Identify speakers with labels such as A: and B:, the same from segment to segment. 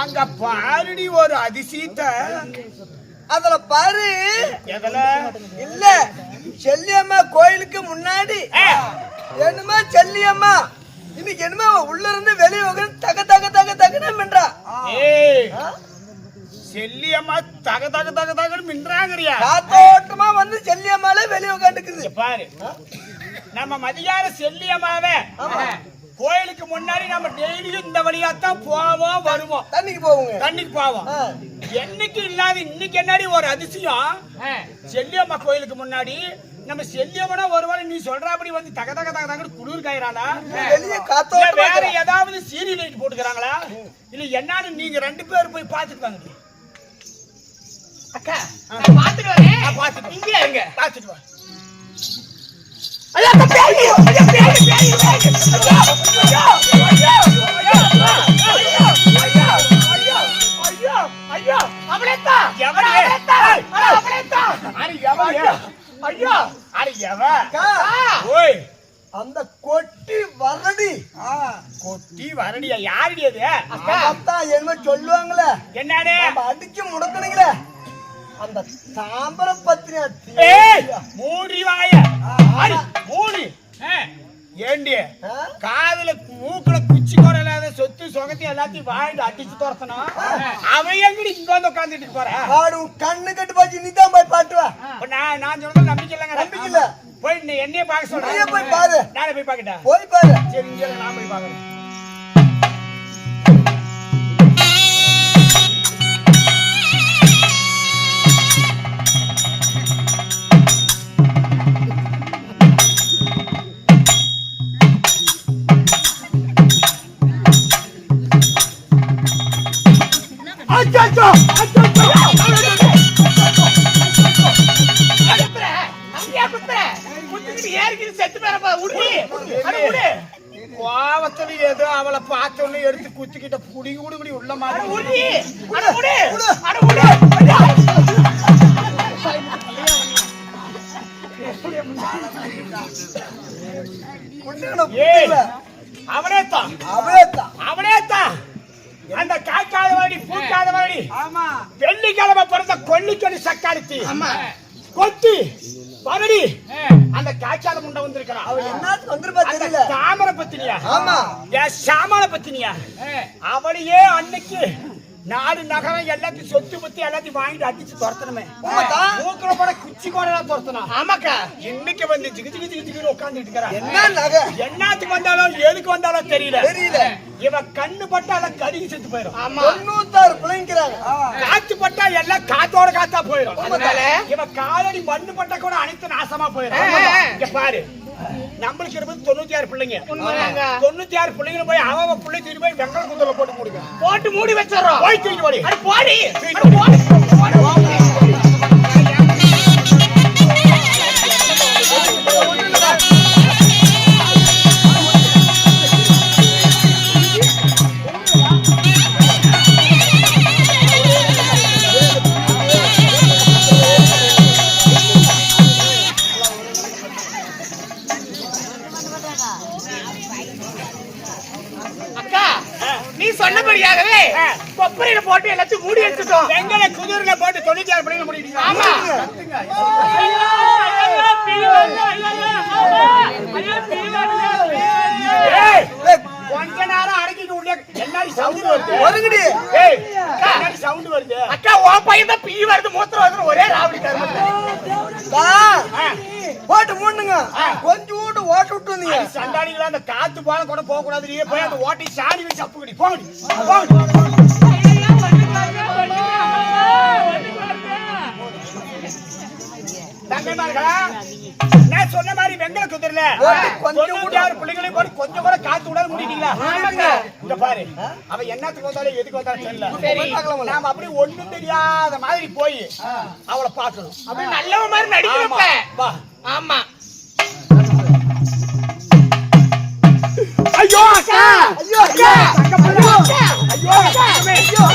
A: அங்க பாருடி ஒரு அதிசயத்தை.
B: அதுல பாரு.
A: எதுல?
B: இல்ல செல்லியம்மா கோயிலுக்கு முன்னாடி என்னமா செல்லியம்மா இன்னைக்கு என்னமா உள்ள இருந்து வெளியே உட்காந்து தக தக தக தகன்னு மின்றா.
A: செல்லியம்மா தக தக தக தகன்னு மின்றாங்கறியா?
B: காத்தோட்டமா வந்து செல்லியம்மால வெளியே உட்காந்துக்குது
A: பாரு. நம்ம மதியான செல்லியம்மாவே கோயிலுக்கு முன்னாடி நம்ம டெய்லியும் இந்த வழியாத்தான் போவோம் வருவோம்.
B: தண்ணிக்கு போவோங்க.
A: தண்ணிக்கு போவோம். என்னைக்கு இல்லாத இன்னைக்கு என்னடி ஒரு அதிசயம். செல்லியம்மா கோயிலுக்கு முன்னாடி நம்ம செல்லியம்மனா ஒருவேளை நீ சொல்றபடி வந்து தக தக தக தக குளிர் காயறானா?
B: வெளிய காத்தோட்டமா
A: வேற ஏதாவது சீரியல் லைட் போட்டுக்கறாங்களா? இல்ல என்னன்னு நீங்க ரெண்டு பேரும் போய் பாத்துட்டு வாங்க.
C: அக்கா நான் பாத்துட்டு வரேன்.
A: நான் பாத்துட்டு இங்க எங்க பாத்துட்டு வா.
C: ஐயா பேய் ஐயா பேய் பேய் ஐயா ஐயா அவளேதா
A: எவனே
C: அவளேதா
A: அடி எவனே
C: ஐயா
A: அடி எவ ஓய்
B: அந்த கொட்டி வரடி.
A: கொட்டி வரடியா? யாருடி அது?
B: அக்கா என்ன சொல்லுவாங்களே
A: என்னடே
B: அடிச்சு முடக்கணுங்களே அந்த தாம்பர பத்திரியா.
A: ஏய் மூடி வாய. அடி மூடி. ஏண்டி காதுல மூக்குல குச்சி கொரலாத சொத்து சொகத்தி எல்லாத்தையும் வாயிட்டு அடிச்சு துரத்தணும். அவன் எங்கடி இங்க வந்து உட்காந்துட்டு போற?
B: ஆடு கண்ணு கட்டு பாச்சு நீ தான் போய் பாட்டுவா.
A: நான் சொல்றது நம்பிக்கை இல்லைங்க.
B: நம்பிக்கை இல்ல.
A: போய் என்னைய பாக்க சொல்றேன்.
B: போய் பாரு.
A: நானே போய் பாக்கட்டா?
B: போய் பாரு.
A: சரி இங்க நான் போய் பாக்குறேன்.
B: அச்சோ அச்சோ கோவத்துல ஏதோ அவளை பார்த்தோன்னு எடுத்து குத்திக்கிட்ட புடி குடி உள்ள மாதிரி. அவனேத்தான் அவளேதான்
A: அவனேத்தான் அந்த காய்க்காத வாடி பூக்காத வாடி. வெள்ளிக்கிழமை பிறந்த கொல்லிக்கடி சக்காரித்தி கொத்தி பரடி அந்த காய்ச்சாத முண்டை வந்திருக்கிறான்.
B: அவ என்னத்துக்கு வந்திருப்பா தெரியல.
A: தாமரை பத்தினியா?
B: ஆமா.
A: சாமான பத்தினியா? அவளையே அன்னைக்கு நாடு நகரம் எல்லாத்தையும் சொத்து பத்தி எல்லாத்தையும் வாங்கிட்டு அடிச்சு துரத்தணுமே. மூக்கில போட குச்சி கோடெல்லாம் துரத்தணும்.
C: ஆமாக்கா
A: இன்னைக்கு வந்து ஜிகு ஜிகு ஜிகு ஜிகு உட்காந்துட்டு இருக்கிறா.
B: என்ன நகை
A: என்னத்துக்கு வந்தாலும் எதுக்கு வந்தாலும் தெரியல. இவ கண்ணு பட்டா எல்லாம் கருகி செத்து போயிடும்.
B: 96 பிள்ளைங்கிறாங்க.
A: காத்து பட்டா எல்லாம் காத்தோட காத்தா போயிடும். இவ காலடி மண்ணு பட்டா கூட அனைத்து நாசமா போயிடும். இங்க பாரு, நம்மளுக்கு இருப்பது 96 பிள்ளைங்க. 96 பிள்ளைங்க போய் அவ பிள்ளை தூக்கி போய் வெங்கல குந்தல போட்டு மூடுங்க.
C: போட்டு மூடி வச்சிடறோம்.
A: போய் தூக்கி போடி.
C: அட போடி. நீ சொன்னபடியாகவே கொப்பரையில போட்டு எல்லாத்தையும் மூடி வச்சுட்டோம்.
A: வெங்கல குதிரையில போட்டு 96 பிள்ளைங்க மூடிட்டீங்க.
C: ஆமா.
A: கொஞ்ச நேரம் அடக்கிட்டு உள்ள எல்லாரும் சவுண்ட் வருது.
B: ஒருங்கடி.
A: ஏய் எல்லாரும் சவுண்ட் வருது.
C: அக்கா உன் பையன் தான் பீ வருது மூத்திரம் வருது ஒரே ராவடி கருமத்தை.
B: போட்டு மூடுங்க. கொஞ்சம் ஓட்டு விட்டு வந்தீங்க.
A: சண்டாடிகளா அந்த காத்து போல கூட போக கூடாது. நீ போய் அந்த ஓட்டி சாடி வச்சு அப்புடி போடி. தங்கமார்களா நான் சொன்ன மாதிரி வெங்கல குதிரையில 96 பிள்ளைகளை போட்டு கொஞ்சம் கூட காத்து விடாது முடிட்டீங்களா? இங்க பாரு, அவ என்னத்துக்கு வந்தாலும் எதுக்கு வந்தாலும் தெரியல. நாம அப்படி ஒண்ணும் தெரியாத மாதிரி போய் அவளை பார்க்கணும்.
C: அப்படி நல்லவ மாதிரி நடிக்கிறப்ப. ஆமா.
A: ஐயோ அக்கா,
B: ஐயோ அக்கா,
A: ஐயோ ஐயோ ஐயோ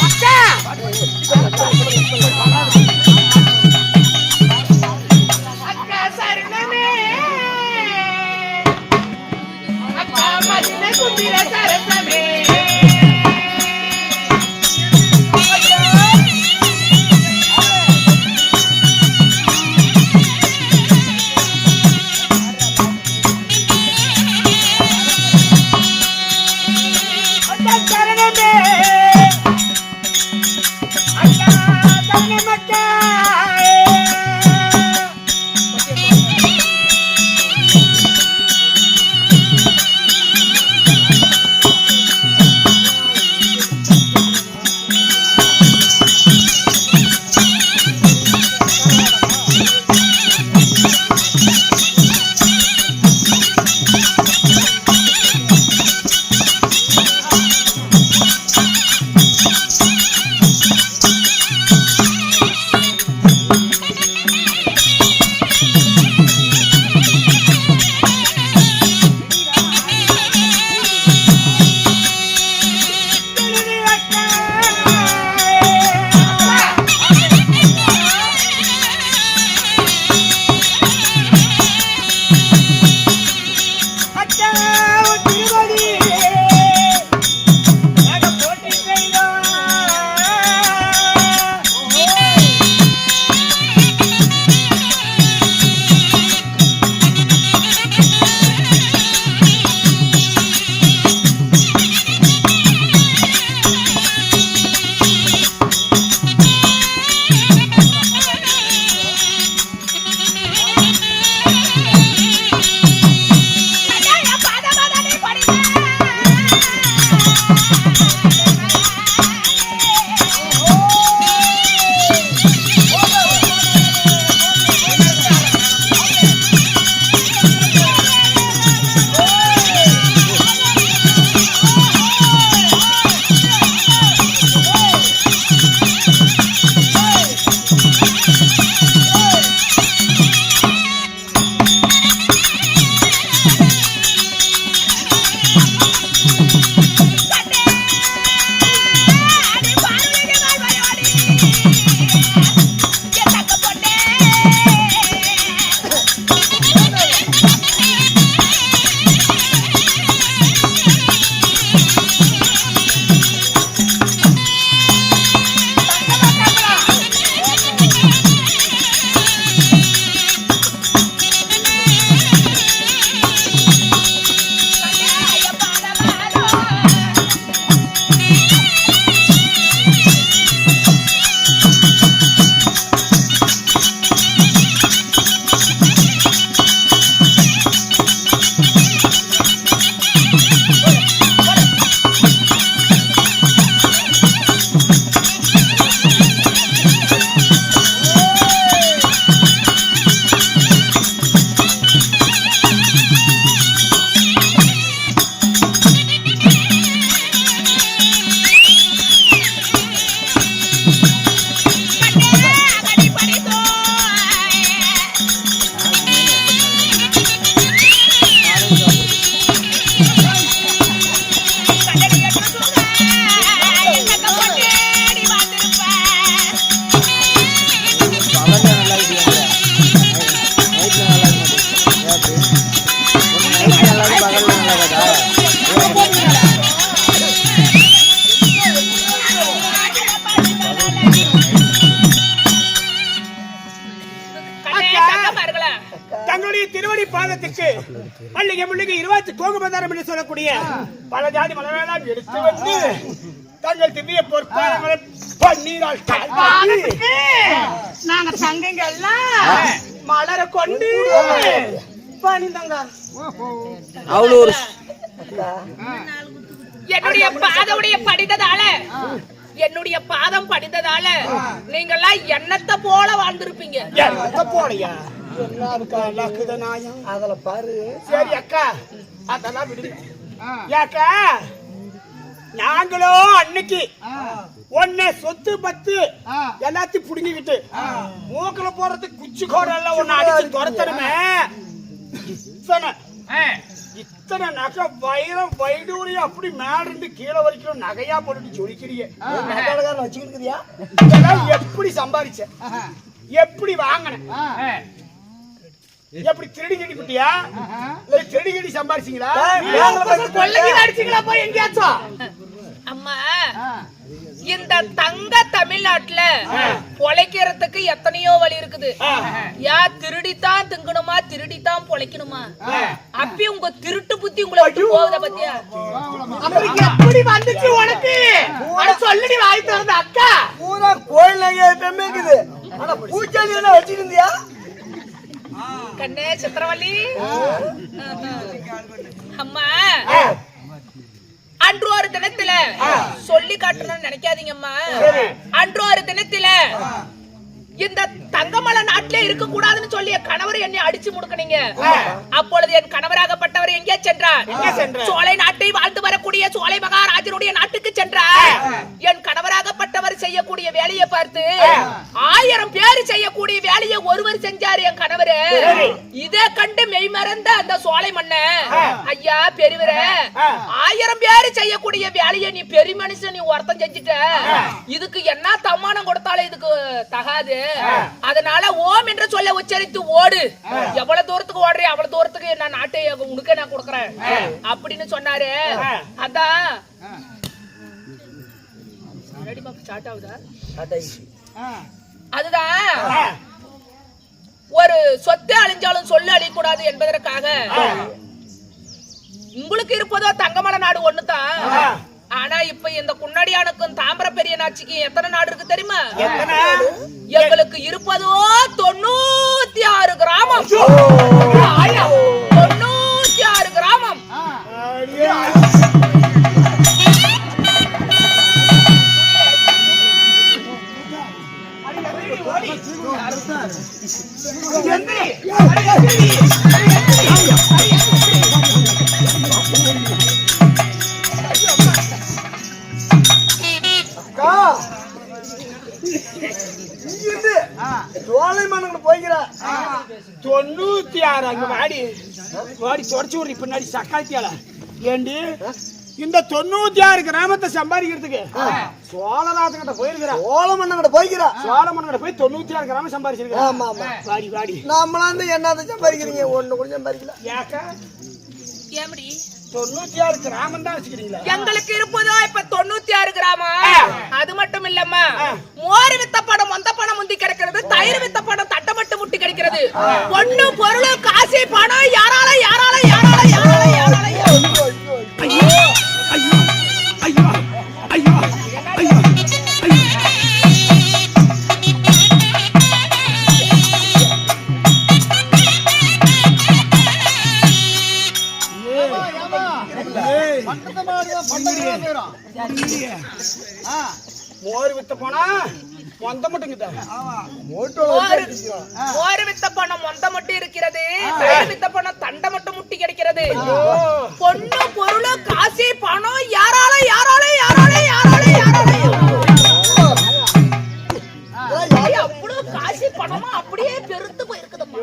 C: அக்கா உத்திர சரசமே
A: தங்களுடைய திருவடி பாதத்துக்கு மல்லிகை முள்ளிகை 20 கோகுமதாரம் என்று சொல்லக்கூடிய பல ஜாதி மலரெல்லாம் எடுத்து வந்து தங்கள் திவ்ய பொற்பாதங்களை பன்னீரால்
C: நாங்க சங்கங்க எல்லாம் மலர கொண்டு பணிந்தாங்க. என்னுடைய பாதவுடைய படித்ததால என்னுடைய பாதம் படித்ததால நீங்கெல்லாம் எண்ணத்தை போல வாழ்ந்திருப்பீங்க.
A: போலையா அதுல பாரு. சரி அக்கா அதெல்லாம் விடுங்க. ஏக்கா நாங்களோ அன்னைக்கு ஒன்ன சொத்து பத்து எல்லாத்தையும் புடுங்கிக்கிட்டு மூக்கல போறதுக்கு குச்சி கோடெல்லாம் ஒன்னு அடிச்சு துரத்தணுமே. இத்தனை நகை வைரம் வைடூரி அப்படி மேல இருந்து கீழே வரைக்கும் நகையா போட்டு சொல்லிக்கிறிய வச்சுக்கிறியா? எப்படி சம்பாதிச்ச எப்படி வாங்கின? எப்படி திருடி கட்டி குட்டியா இல்ல திருடி கட்டி சம்பாரிச்சீங்களா
C: கொள்ளைக்கு அடிச்சீங்களா போய் எங்கேயாச்சும்?
D: அம்மா இந்த தங்க தமிழ்நாட்டுல பொழைக்கிறதுக்கு எத்தனையோ வழி இருக்குது. யா திருடித்தான் திங்கணுமா, திருடித்தான் பொழைக்கணுமா? அப்பி உங்க திருட்டு புத்தி உங்களை விட்டு போகுத பத்தியா?
C: அப்புறம் எப்படி வந்துச்சு உனக்கு? சொல்லடி வாய் திறந்த அக்கா.
B: பூரா கோயில் நகை எப்பவுமே இருக்குது. ஆனா பூச்சாண்டி எல்லாம் வச்சிருந்தியா?
D: கண்ணே சித்திரவள்ளி, அம்மா அன்று ஒரு தினத்துல சொல்லி காட்டணும்னு நினைக்காதீங்கம்மா. அன்று ஒரு தினத்துல இந்த தங்கமலை நாட்டிலே இருக்க கூடாதுன்னு சொல்லி என் கணவர் என்னை அடிச்சு முடுக்கினீங்க. அப்பொழுது என் கணவராகப்பட்டவர் எங்கே சென்றார்? சோலை நாட்டை வாழ்ந்து வரக்கூடிய சோலை மகாராஜனுடைய நாட்டுக்கு சென்றார். என் கணவராகப்பட்டவர் செய்யக்கூடிய வேலையை பார்த்து 1000 பேர் செய்யக்கூடிய வேலையை ஒருவர் செஞ்சார் என் கணவர். இதை கண்டு மெய்மறந்த அந்த சோலை மன்ன, ஐயா பெரியவரே, 1000 பேர் செய்யக்கூடிய வேலையை நீ பெரிய மனுஷன் நீ ஒருத்தன் செஞ்சுட்ட, இதுக்கு என்ன தம்மானம் கொடுத்தாலும் இதுக்கு தகாது. அதனால ஓம் என்று சொல்ல உச்சரித்து ஓடு. எவ்வளவு தூரத்துக்கு ஓடுறே அவ்வளவு தூரத்துக்கு நான் நாட்டை உனக்கு நான் கொடுக்கறேன் அப்படின்னு சொன்னாரு. அதான் அதுதான் ஒரு சொத்தை அழிஞ்சாலும் சொல்ல அழியக்கூடாது என்பதற்காக உங்களுக்கு இருப்பதோ தங்கமலை நாடு ஒண்ணுதான். ஆனா இப்ப இந்த குன்னடியானுக்கும் தாம்பர பெரிய நாச்சிக்கும் எத்தனை நாடு இருக்கு தெரியுமா? எங்களுக்கு இருப்பதோ 96 கிராமம். 96 கிராமம்.
B: சோலை மன்னன் போய்கிறா
A: 96 அங்க வாடி வாடி தொடச்சு விடுறி பின்னாடி சக்காத்தியால. ஏண்டி இந்த 96 கிராமத்தை சம்பாதிக்கிறதுக்கு சோழநாத கிட்ட போயிருக்கிறா.
B: சோழ மன்னன் கிட்ட போய்கிறா.
A: சோழ மன்னன் கிட்ட போய் 96 கிராமம் சம்பாதிச்சிருக்கா.
B: ஆமா ஆமா.
A: வாடி வாடி.
B: நாமளா வந்து என்னத சம்பாதிக்கிறீங்க? ஒண்ணு கூட சம்பாதிக்கல.
A: ஏக்கா
D: ஏமடி
A: 96 கிராமம் தான் வச்சுக்கிறீங்களா?
D: எங்களுக்கு இருப்பதோ இப்ப 96 கிராமம். அது மட்டும் இல்லம்மா, மோர் வித்த படம் மொந்த பணம் முந்தி கிடைக்கிறது, தயிர் வித்த படம் தட்டமட்டு முட்டி கிடைக்கிறது. பொண்ணு பொருள் காசி பணம் யாரால யாரால யாரால யாரால யாரால
A: ஐயோ ஐயோ ஐயோ ஐயோ ஐயோ மோர் வித்த போனா மொந்த மட்டும்
D: மோர் வித்த பணம் மொந்த மட்டும் இருக்கிறது, தயிர் வித்த பணம் தண்டை மட்டும் முட்டி கிடைக்கிறது. பொண்ணு பொருள் காசி பணம் யாரால யாரால யாரால யாரால யாரால அவ்வளவு காசி பணமா அப்படியே பெருத்து போயிருக்குதும்மா.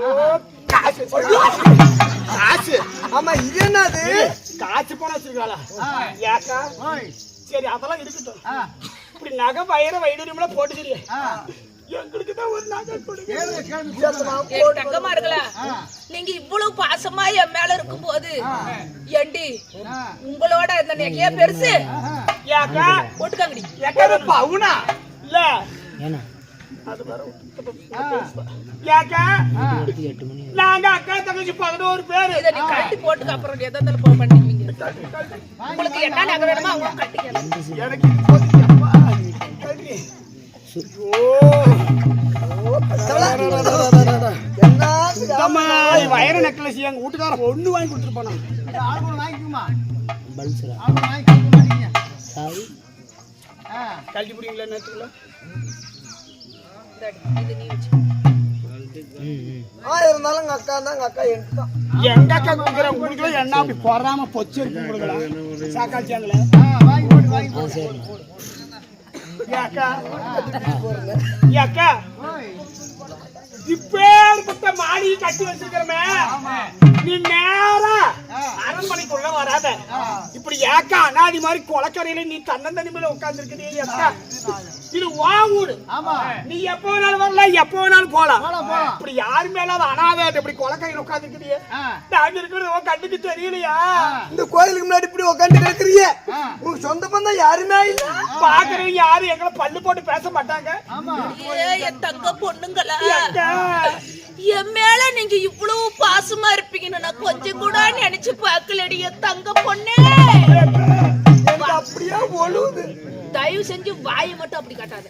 A: காசு.
B: ஆமா இது என்னது?
A: காசு போனா வச்சிருக்காளா? ஏக்கா சரி அதெல்லாம் இருக்கட்டும். இப்படி நகை வயிற வைடூரியம்ல போட்டு சரி எங்களுக்கு தான் ஒரு நகை கொடுங்க.
D: தங்கமா இருக்கல, நீங்க இவ்வளவு பாசமா என் மேல இருக்கும் போது ஏண்டி உங்களோட இந்த நெகைய பெருசு
A: ஏக்கா
D: போட்டுக்காங்கடி.
A: ஏக்கா பவுனா இல்ல அது வர ஏக்கா நாங்க அக்கா தங்கச்சி 11 பேர்.
D: இதை நீ கட்டி போட்டுக்க, அப்புறம் எதாவது போக பண்ணிக்குவீங்க. உங்களுக்கு என்ன நகை வேணுமோ அவங்க கட்டிக்க.
A: எனக்கு வயர நெக்லஸ் எங்க வீட்டுக்கார ஒண்ணு வாங்கி கொடுத்துருப்பானா? கழட்டி புடிங்களா நேரத்துக்குள்ள?
B: இருந்தாலும் எங்க அக்கா தான். எங்க அக்கா எடுத்தான்.
A: எங்க அக்கா கொடுக்குற உங்களுக்கு என்ன அப்படி பொறாம பொச்சு இருக்கு உங்களுக்கு சாக்காச்சியாங்களே. இப்பேற்பட்ட மாடி கட்டி வச்சிருக்கிறமே, நீ நேரா அரண்மனைக்குள்ள வராத. இப்படி ஏக்கா அனாதி மாதிரி கொலக்கரையில நீ தன்னந்தனி மேல உட்கார்ந்து இருக்கிறீங்க. இது வா ஊடு. நீ எப்ப வேணாலும் வரலாம், எப்ப வேணாலும் போலாம். இப்படி யாரு மேல அனாதை இப்படி கொலக்கரையில உட்கார்ந்து இருக்கிறீங்க. நாங்க இருக்கிறது கண்ணுக்கு தெரியலையா?
B: இந்த கோயிலுக்கு முன்னாடி இப்படி உட்காந்து கிடக்குறீங்க. உங்க சொந்த பந்தம் யாருமே இல்ல.
A: பாக்குறவங்க யாரும் எங்களை பல்லு போட்டு பேச மாட்டாங்க.
D: என் தங்க பொண்ணுங்களா, என் மேல நீங்க இவ்வளவு பாசமா இருப்பீங்கன்னு நான் கொஞ்சம் கூட நினைச்சு பார்க்கலடி என் தங்க பொண்ணே.
B: அப்படியே ஒழுகுது.
D: தயவு செஞ்சு வாயை மட்டும் அப்படி காட்டாத.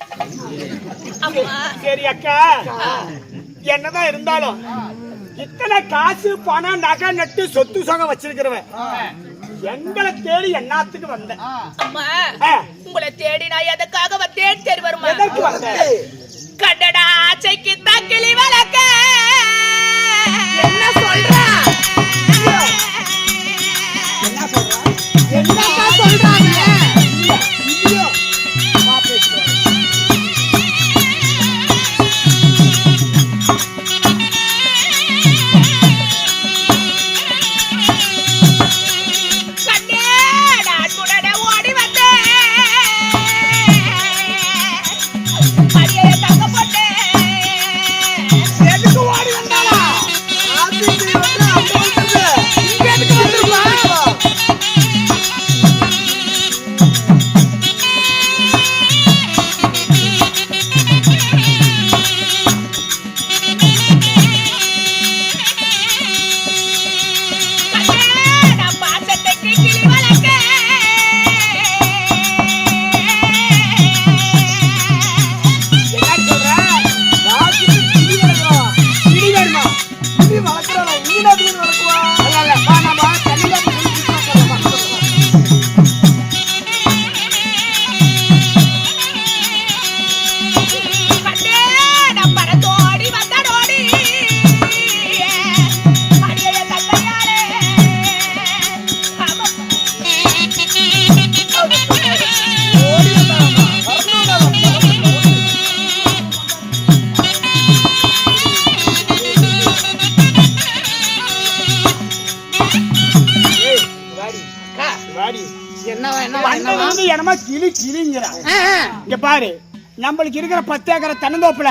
D: அம்மா
A: சரி அக்கா, என்னதான் இருந்தாலும் இத்தனை காசு பணம் நகை நட்டு சொத்து சொகம் வச்சிருக்கிறவன் எங்களை தேடி என்னத்துக்கு வந்தேன்.
D: அம்மா உங்களை தேடி நான் எதுக்காக வந்தேன் சரி வருமா?
A: எதற்கு வந்தேன்?
D: கண்டடா ஆச்சைக்கு தக்கிளி வளர்க்க என்ன சொல்றா?
A: என்னக்கா சொல்றாங்க? என்னமா கிளி கிளிங்கிறான். இங்க பாரு, நம்மளுக்கு இருக்கிற 10 ஏக்கரை தென்னந்தோப்புல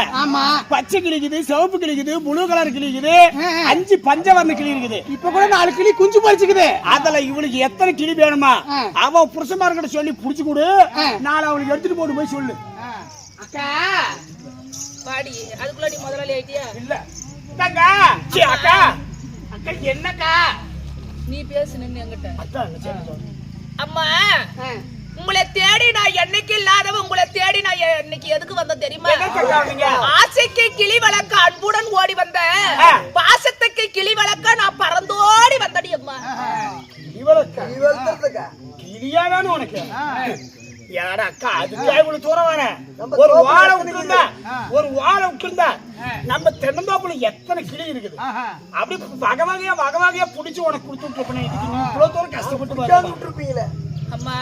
A: பச்சை கிளிக்குது, சிவப்பு கிளிக்குது, ப்ளூ கலர் கிளிக்குது, 5 பஞ்சவர்ண கிளி இருக்குது. இப்ப கூட 4 கிளி குஞ்சு பறிச்சுக்குது. அதுல இவளுக்கு எத்தனை கிளி வேணுமா அவ புருஷமார்கிட்ட சொல்லி புடிச்சு கொடு, நாளை அவளுக்கு எடுத்துட்டு போட்டு போய் சொல்லு.
D: அக்கா பாடி அதுக்குள்ள நீ முதலாளி ஆயிட்டியா?
A: இல்ல அக்கா, அக்கா அக்கா என்னக்கா
D: நீ பேசு நின்னு என்கிட்ட.
A: அக்கா
D: அம்மா உங்களை தேடி நான் என்னைக்கு இல்லாதவ உங்களை தேடி நான் இன்னைக்கு எதுக்கு வந்த தெரியுமா? ஆசைக்கு கிளி வளர்க்க அன்புடன் ஓடி வந்த, பாசத்துக்கு கிளி வளர்க்க நான் பறந்தோடி வந்தடி அம்மா.
A: கிளியாதானு உனக்கு யாரா அக்கா? அதுக்கு இவ்வளவு தூரம் வர ஒரு வாழை விட்டுருந்தா, ஒரு வாழை விட்டுருந்தா நம்ம தென்னந்தோப்புல எத்தனை கிளி இருக்குது. அப்படி வகை வகையா புடிச்சு உனக்கு கொடுத்து இவ்வளவு தூரம் கஷ்டப்பட்டு.
D: அம்மா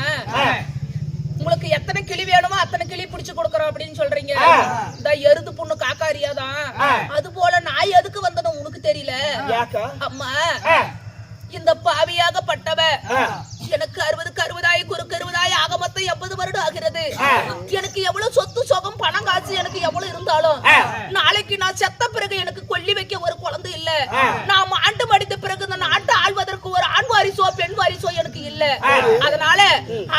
D: உங்களுக்கு எத்தனை கிளி வேணுமோ அத்தனை கிளி பிடிச்சு கொடுக்கறோம் அப்படின்னு சொல்றீங்க. இந்த எருது பொண்ணு காக்காரியாதான், அது போல நான் எதுக்கு வந்தனும் உனக்கு தெரியல. அம்மா இந்த பாவியாகப்பட்டவ எனக்கு 60 ஆக மொத்தம் 80 வருடம் ஆகிறது. எனக்கு எவ்வளவு சொத்து சொகம் பணம் காசு எனக்கு எவ்வளவு இருந்தாலும் நாளைக்கு நான் செத்த பிறகு எனக்கு கொல்லி வைக்க ஒரு குழந்தை இல்ல. நான் ஆண்டு மடித்த பிறகு இந்த நாட்டை ஆள்வதற்கு ஒரு ஆண் வாரிசோ பெண் வாரிசோ எனக்கு இல்ல. அதனால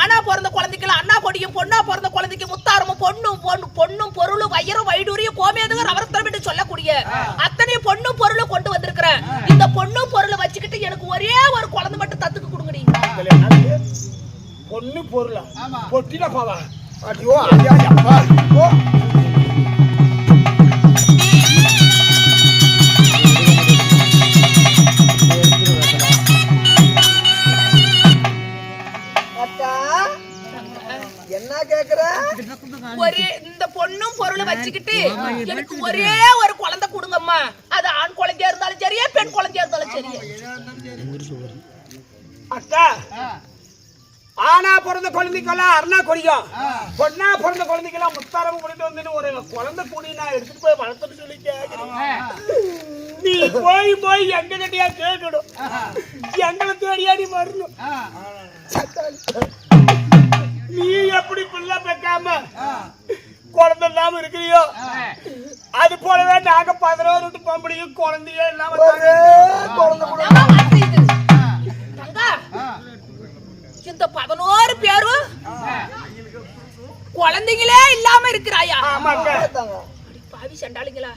D: ஆனா பிறந்த குழந்தைக்கு அண்ணா கொடியும், பொண்ணா பிறந்த குழந்தைக்கு முத்தாரமும், பொண்ணும் பொருளும் வயிறும் வைடூரியும் கோமேதகர் அவர்த்தம் என்று சொல்லக்கூடிய அத்தனை பொண்ணும் பொருளும் கொண்டு வந்திருக்கிறேன். இந்த பொண்ணும் பொருளை வச்சுக்கிட்டு எனக்கு ஒரே ஒரு குழந்தை மட்டும் தத்துக்கு கொடுங்கடி.
A: பொண்ணு பொருளா பொட்டில பாவா?
B: ஐயோ ஐயா அப்பா அக்கா என்ன கேக்குற?
D: ஒரே இந்த பொண்ணும் பொருளை வச்சுக்கிட்டு எனக்கு ஒரே ஒரு குழந்தை கொடுங்கம்மா. அது ஆண் குழந்தையா இருந்தாலும் சரியா பெண் குழந்தையா இருந்தாலும் சரியா.
A: அக்கா ஆனா பிறந்த குழந்தைக்கெல்லாம் அருணா கொடியும், பொண்ணா பிறந்த குழந்தைக்கெல்லாம் முத்தாரமும் கொண்டு வந்து ஒரு குழந்தை கூடி நான் எடுத்துட்டு போய் வளர்த்துட்டு சொல்லி கேக்குறேன். நீ போய் போய் எங்க கிட்டயா கேட்கணும், எங்களை தேடியா நீ வரணும். நீ எப்படி பிள்ளை பெக்காம குழந்தை இல்லாம இருக்கிறியோ அது போலவே நாங்க 11 பொம்பளையும் குழந்தையே இல்லாம
D: தங்கா, இந்த 11 பேரும் குழந்தைங்களே இல்லாம இருக்கிறாயா? பாவி சண்டாளிங்களா,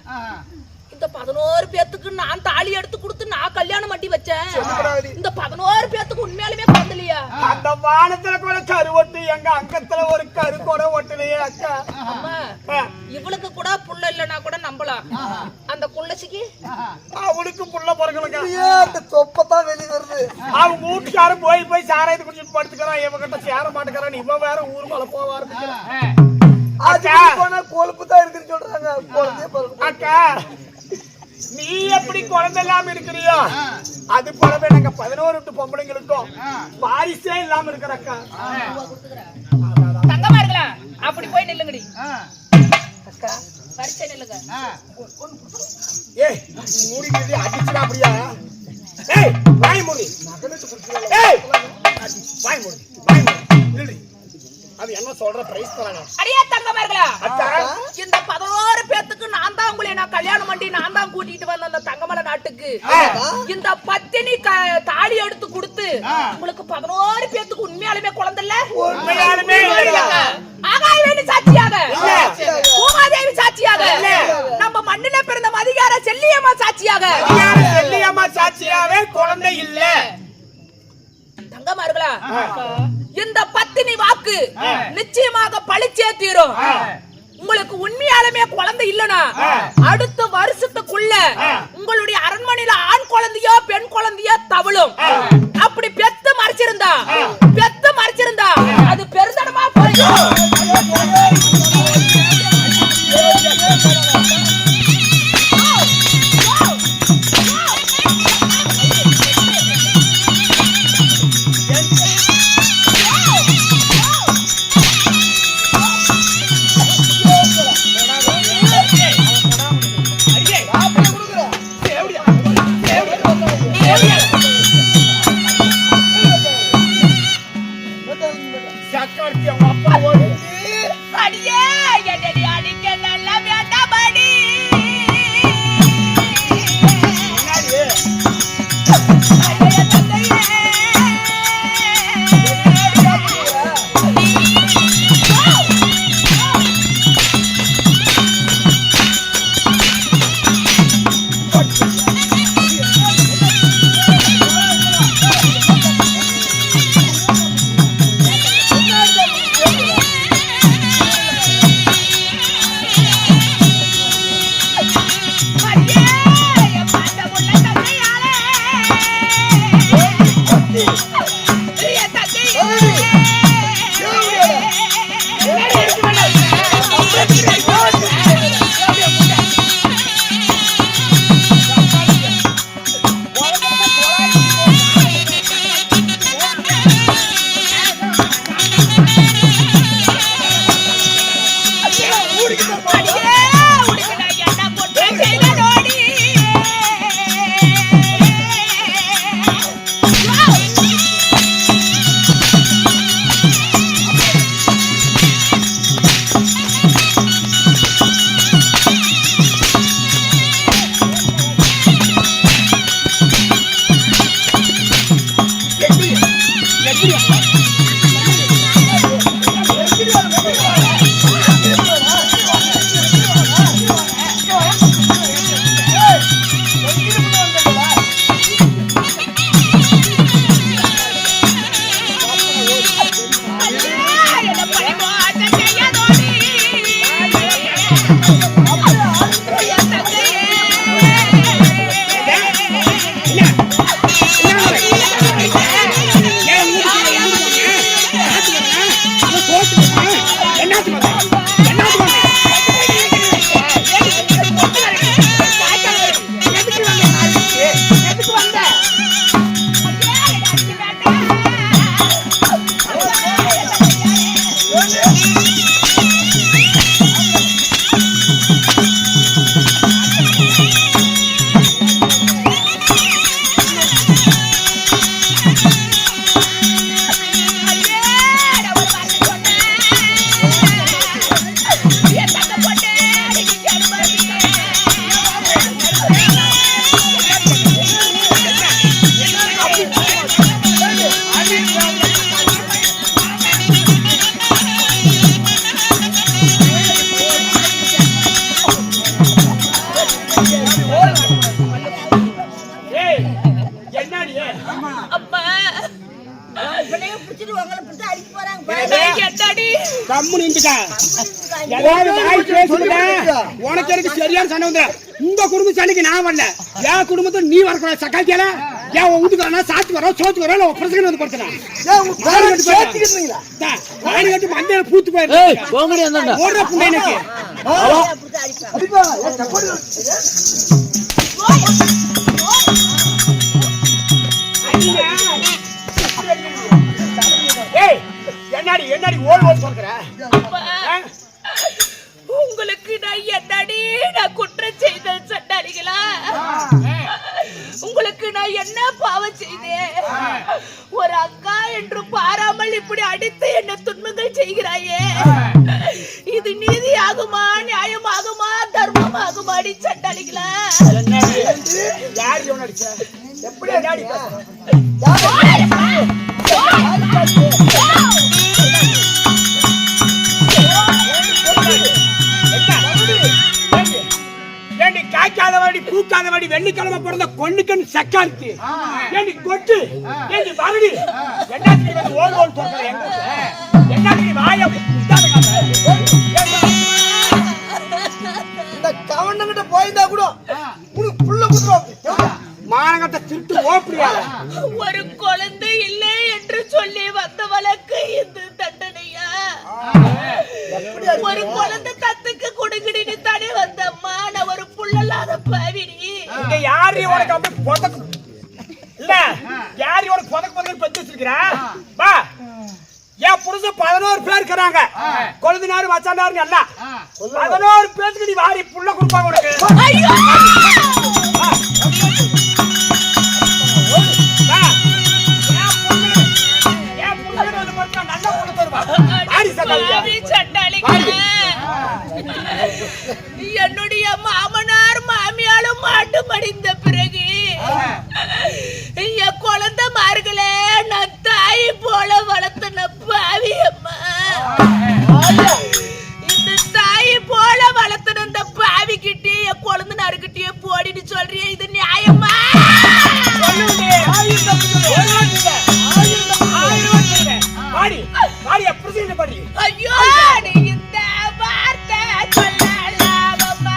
D: இந்த 11 பேத்துக்கு நான் தாலி எடுத்து கொடுத்து நான் கல்யாணம் பண்ணி வச்சேன். இந்த 11 பேத்துக்கு உண்மையாலுமே குழந்தையா?
A: அந்த வானத்துல கூட கருவட்டு எங்க அங்கத்துல ஒரு கரு கூட ஒட்டலையே அக்கா.
D: அம்மா, இவளுக்கு கூட புள்ள இல்லனா கூட நம்பலாம். அந்த புள்ளச்சிக்கு
A: அவளுக்கு புள்ள பிறக்கலங்க.
B: அந்த தொப்பதான் வெளிய வருது.
A: அவங்க வீட்டுக்காரன் போய் போய் சாராயத்தை குடிச்சிட்டு படுத்துக்கிறான். இவங்கிட்ட சேர மாட்டேங்கிறான். இவன் வேற ஊர் மேல போக ஆரம்பிக்கிறான்.
B: கொழுப்பு தான் இருக்குன்னு சொல்றாங்க.
A: அக்கா, நீ எப்படி குழந்தை இல்லாம இருக்கிறியோ அது போலவே நாங்க 11 பொம்பளைங்களுக்கும் வாரிசே இல்லாம இருக்கிற அக்கா.
D: தங்கமா இருக்கலாம். அப்படி போய் நில்லுங்கடி அக்கா, பரிச்சை நில்லுங்க.
A: ஏய், மூடிட்டு அடிச்சுடா அப்படியா? ஏய், வாய் மூடி. ஏய், வாய் மூடி, வாய் மூடி. நில்லு. அது என்ன சொல்ற பிரைஸ் தராங்க.
D: அடியே தங்கமா இருக்கலாம்.
A: அக்கா,
D: இந்த 11 பேத்துக்கு நான் தான் உங்களை நான் கல்யாணம் பண்ணி நான் தான் கூட்டிட்டு வந்த அந்த தங்கமலை நாட்டுக்கு இந்த பத்தினி தாலி எடுத்து கொடுத்து உங்களுக்கு 11 பேத்துக்கு உண்மையாலுமே குழந்தை இல்ல?
A: உண்மையாலுமே இல்ல.
D: ஆகாயவேணி சாட்சியாக, பூமாதேவி சாட்சியாக, நம்ம மண்ணில பிறந்த மதிகார செல்லியம்மா சாட்சியாக,
A: செல்லியம்மா சாட்சியாவே குழந்தை இல்ல.
D: தங்கமா இருக்கலாம். இந்த பத்தினி வாக்கு நிச்சயமாக பழிச்சே தீரும். உங்களுக்கு உண்மையாலுமே குழந்தை இல்லனா அடுத்த வருஷத்துக்குள்ள உங்களுடைய அரண்மனையில ஆண் குழந்தையோ பெண் குழந்தையோ தவளும். அப்படி பெத்து மறைச்சிருந்தா அது பெருந்தடமா போயிடும்.
A: சக்கரத்தி அவங்க அப்பா ஓடி
D: அடியே என்னடி அடிக்க நல்ல வேண்டாமடி. என்னடி
A: கம்முனு இருந்துக்கா. ஏதாவது வாய் பேசுங்க. உனக்கு எனக்கு சரியான சண்டை வந்து உங்க குடும்ப சண்டைக்கு நான் வரல. என் குடும்பத்தை நீ வரக்கூடாது. சக்காத்தியால ஏன் ஊத்துக்கிறா சாத்து வரோம் சோத்து வரோம் பிரச்சனை வந்து பிரச்சனை வாடி கட்டு மந்தையில பூத்து போயிரு ஓடுற புண்ணை எனக்கு என்னடி என்னடி ஓடு ஓடு சொல்ற
D: உங்களுக்கு நான் என்னடி நான் குற்றம் செய்தேன் சொன்னாடிகளா? உங்களுக்கு நான் என்ன பாவம் செய்தேன்? ஒரு அக்கா என்று பாராமல் இப்படி அடித்து என்ன துன்பங்கள் செய்கிறாயே, இது நீதி ஆகுமா, நியாயம் ஆகுமா, தர்மம் ஆகுமா? அடி சண்டாளிகளா
A: யார் அடிச்ச எப்படி அடி ஏண்டி காய்க்காதவாடி பூக்காதவாடி வெள்ளிக்கிழமை பிறந்த கொன்னுக்கன் சக்காரிக்கு ஏண்டி கொட்டு ஏண்டி வரடி என்ன ஓடு ஓடு சொல்ற என்ன வாய
B: இந்த கவண்டங்கிட்ட போயிருந்தா கூட உனக்கு புள்ள குத்துறோம்
A: மானகத்தை திருட்டு ஓப்பியா.
D: ஒரு குழந்தை இல்லை என்று சொல்லி வந்த வழக்கு இந்த தண்டனையா? ஒரு குழந்தை தத்துக்கு கொடுக்கிட்டு தானே வந்தம்மா. நான் ஒரு புள்ளலாத பாவினி.
A: இங்க யாரு உனக்கு அப்படி பொதக்கு இல்ல யாரு உனக்கு பொதக்கு பொதக்கு பெத்து வச்சிருக்கிறா? வா என் புருஷன் 11 பேர் இருக்கிறாங்க. கொழுந்தினாரு வச்சாண்டாரு அல்ல 11 பேருக்கு நீ வாரி புள்ள கொடுப்பாங்க உனக்கு.
D: என்னுடைய மாமனார் மாமியாலும் மாட்டு மடிந்த பிறகு என் குழந்தைமார்களே நான் தாய் போல வளர்த்தன பாவி அம்மா. இந்த தாய் போல வளர்த்தன இந்த பாவி கிட்டே என் குழந்தைனாருக்கிட்டே போடின்னு சொல்றிய, இது நியாயமா? ஐயோ நீ இந்த வார்த்தை சொல்லலாமா?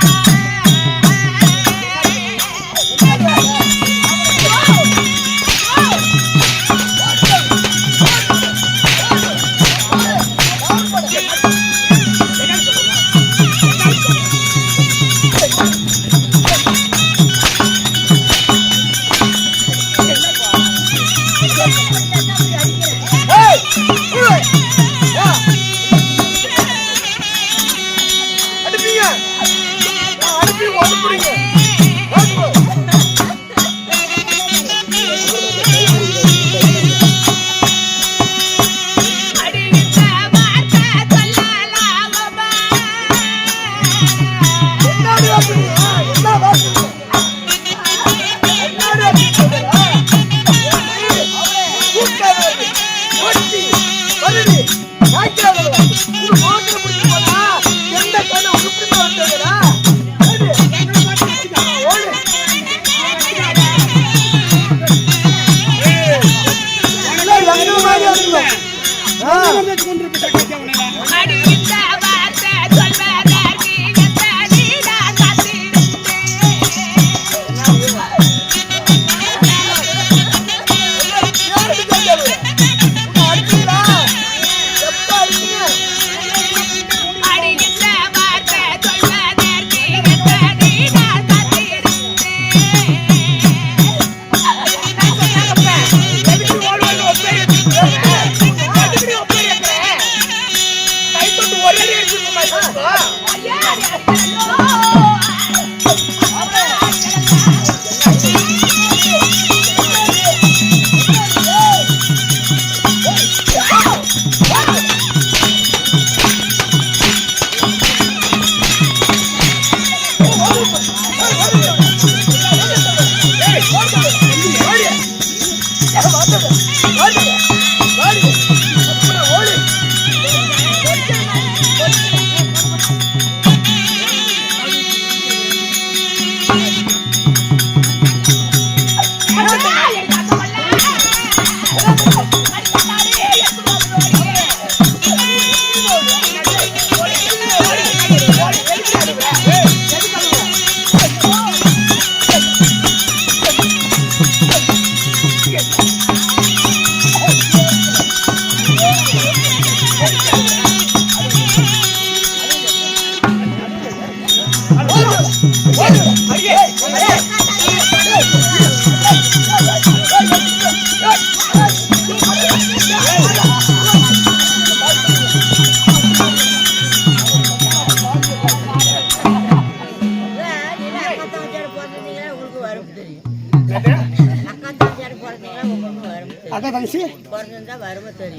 A: அதான் தங்கச்சி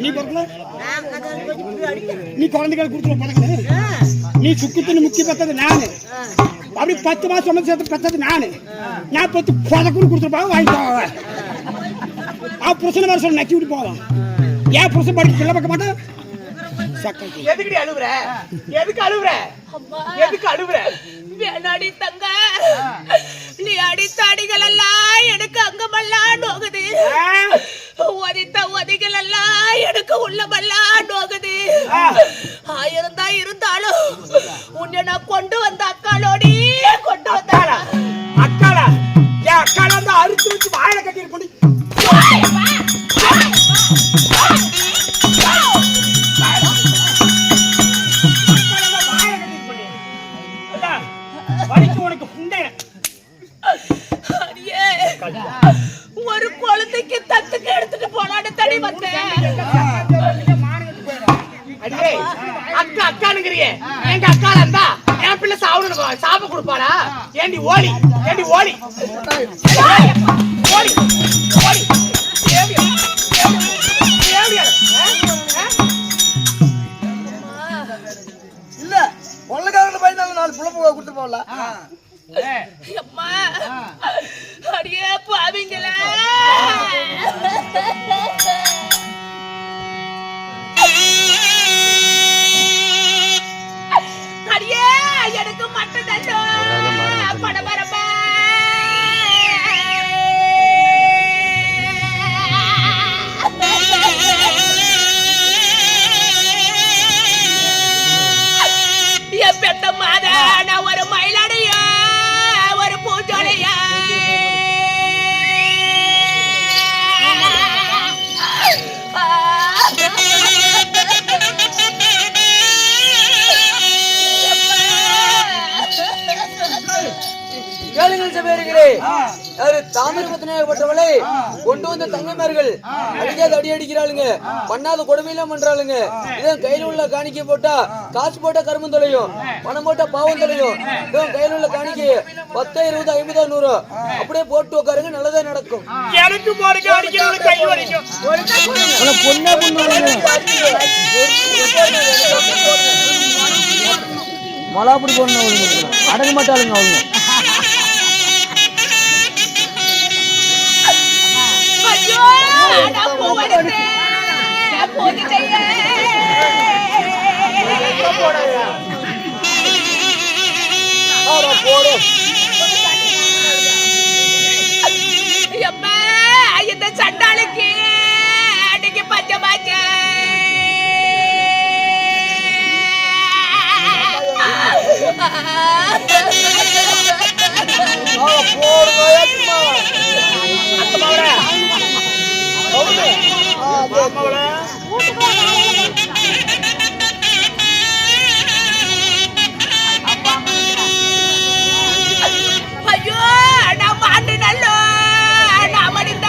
A: நீ பிறக்கல நீ குழந்தைகளை கொடுத்துட பிறக்கல நீ சுக்கித்துன்னு முக்கிய பெற்றது நானு அப்படி 10 மாசம் சுமந்து சேர்த்து பெற்றது நானு நான் 10 புதக்குன்னு கொடுத்துருப்பாங்க வாங்கி போவேன் புருஷனை மாதிரி சொல்ல நக்கி விட்டு போவேன் ஏன் புருஷன் படிக்க பிள்ளை பார்க்க மாட்டேன்
C: எதுக்கு அழுவுற எதுக்கு அழுவுற எதுக்கு அழுவுற
D: வேணாடி தங்க நீ அடித்த அடிகள் எல்லாம் எனக்கு அங்கமெல்லாம் நோகுது ஒதித்த ஒதிகள் எல்லாம் எனக்கு உள்ளமெல்லாம் நோகுது 1000 தான் இருந்தாலும் உன்னை நான் கொண்டு வந்த அக்காளோடி கொண்டு வந்தாளா
A: அக்காளா என் அக்காள வந்து அறுத்து வச்சு வாயில கட்டி கொண்டு
D: ஒரு குழந்தைக்கு தத்துக்கு எடுத்துட்டு போனான்னு தடி வந்தேன்
C: அக்கா அக்கானுங்கிறியே எங்க அக்கால இருந்தா என் பிள்ளை சாப்பிடணும் சாப்பிட கொடுப்பாளா ஏண்டி ஓலி ஏண்டி ஓலி ஓலி ஓலி
B: இல்ல கொள்ளக்காரங்க பயந்தாங்க 4 புள்ள கொடுத்து போகல
D: அம்மா அடியே பாவிங்களே அடியே எனக்கு மட்டும் தண்டோ படபரப்பா என் பெத்த மாத நான் ஒரு மயிலடையா ஒரு பூஜோலையா
B: கேளுங்கள் சபையர்களே யாரு தாமிரபத்தினாகப்பட்டவளை கொண்டு வந்த தங்கமார்கள் அடிக்காத அடி அடிக்கிறாளுங்க பண்ணாத கொடுமையெல்லாம் பண்றாளுங்க இதான் கையில உள்ள காணிக்கை போட்டா காசு போட்டா கரும்பு தொலையும் பணம் போட்டா பாவம் தொலையும் இதான் கையில உள்ள காணிக்கை 10 20 50 100 அப்படியே போட்டு உட்காருங்க நல்லதா நடக்கும்
C: எனக்கு போடுங்க அடிக்கிறது கை வலிக்கும்
B: பொண்ணா மலாப்படி போடணும் அடங்க மாட்டாளுங்க அவங்க
D: இந்த சண்டாளுக்கு அன்னைக்கு பச்சை பாச்ச ஐயோ நான் மாண்டு நல்லோ நான் மடிந்த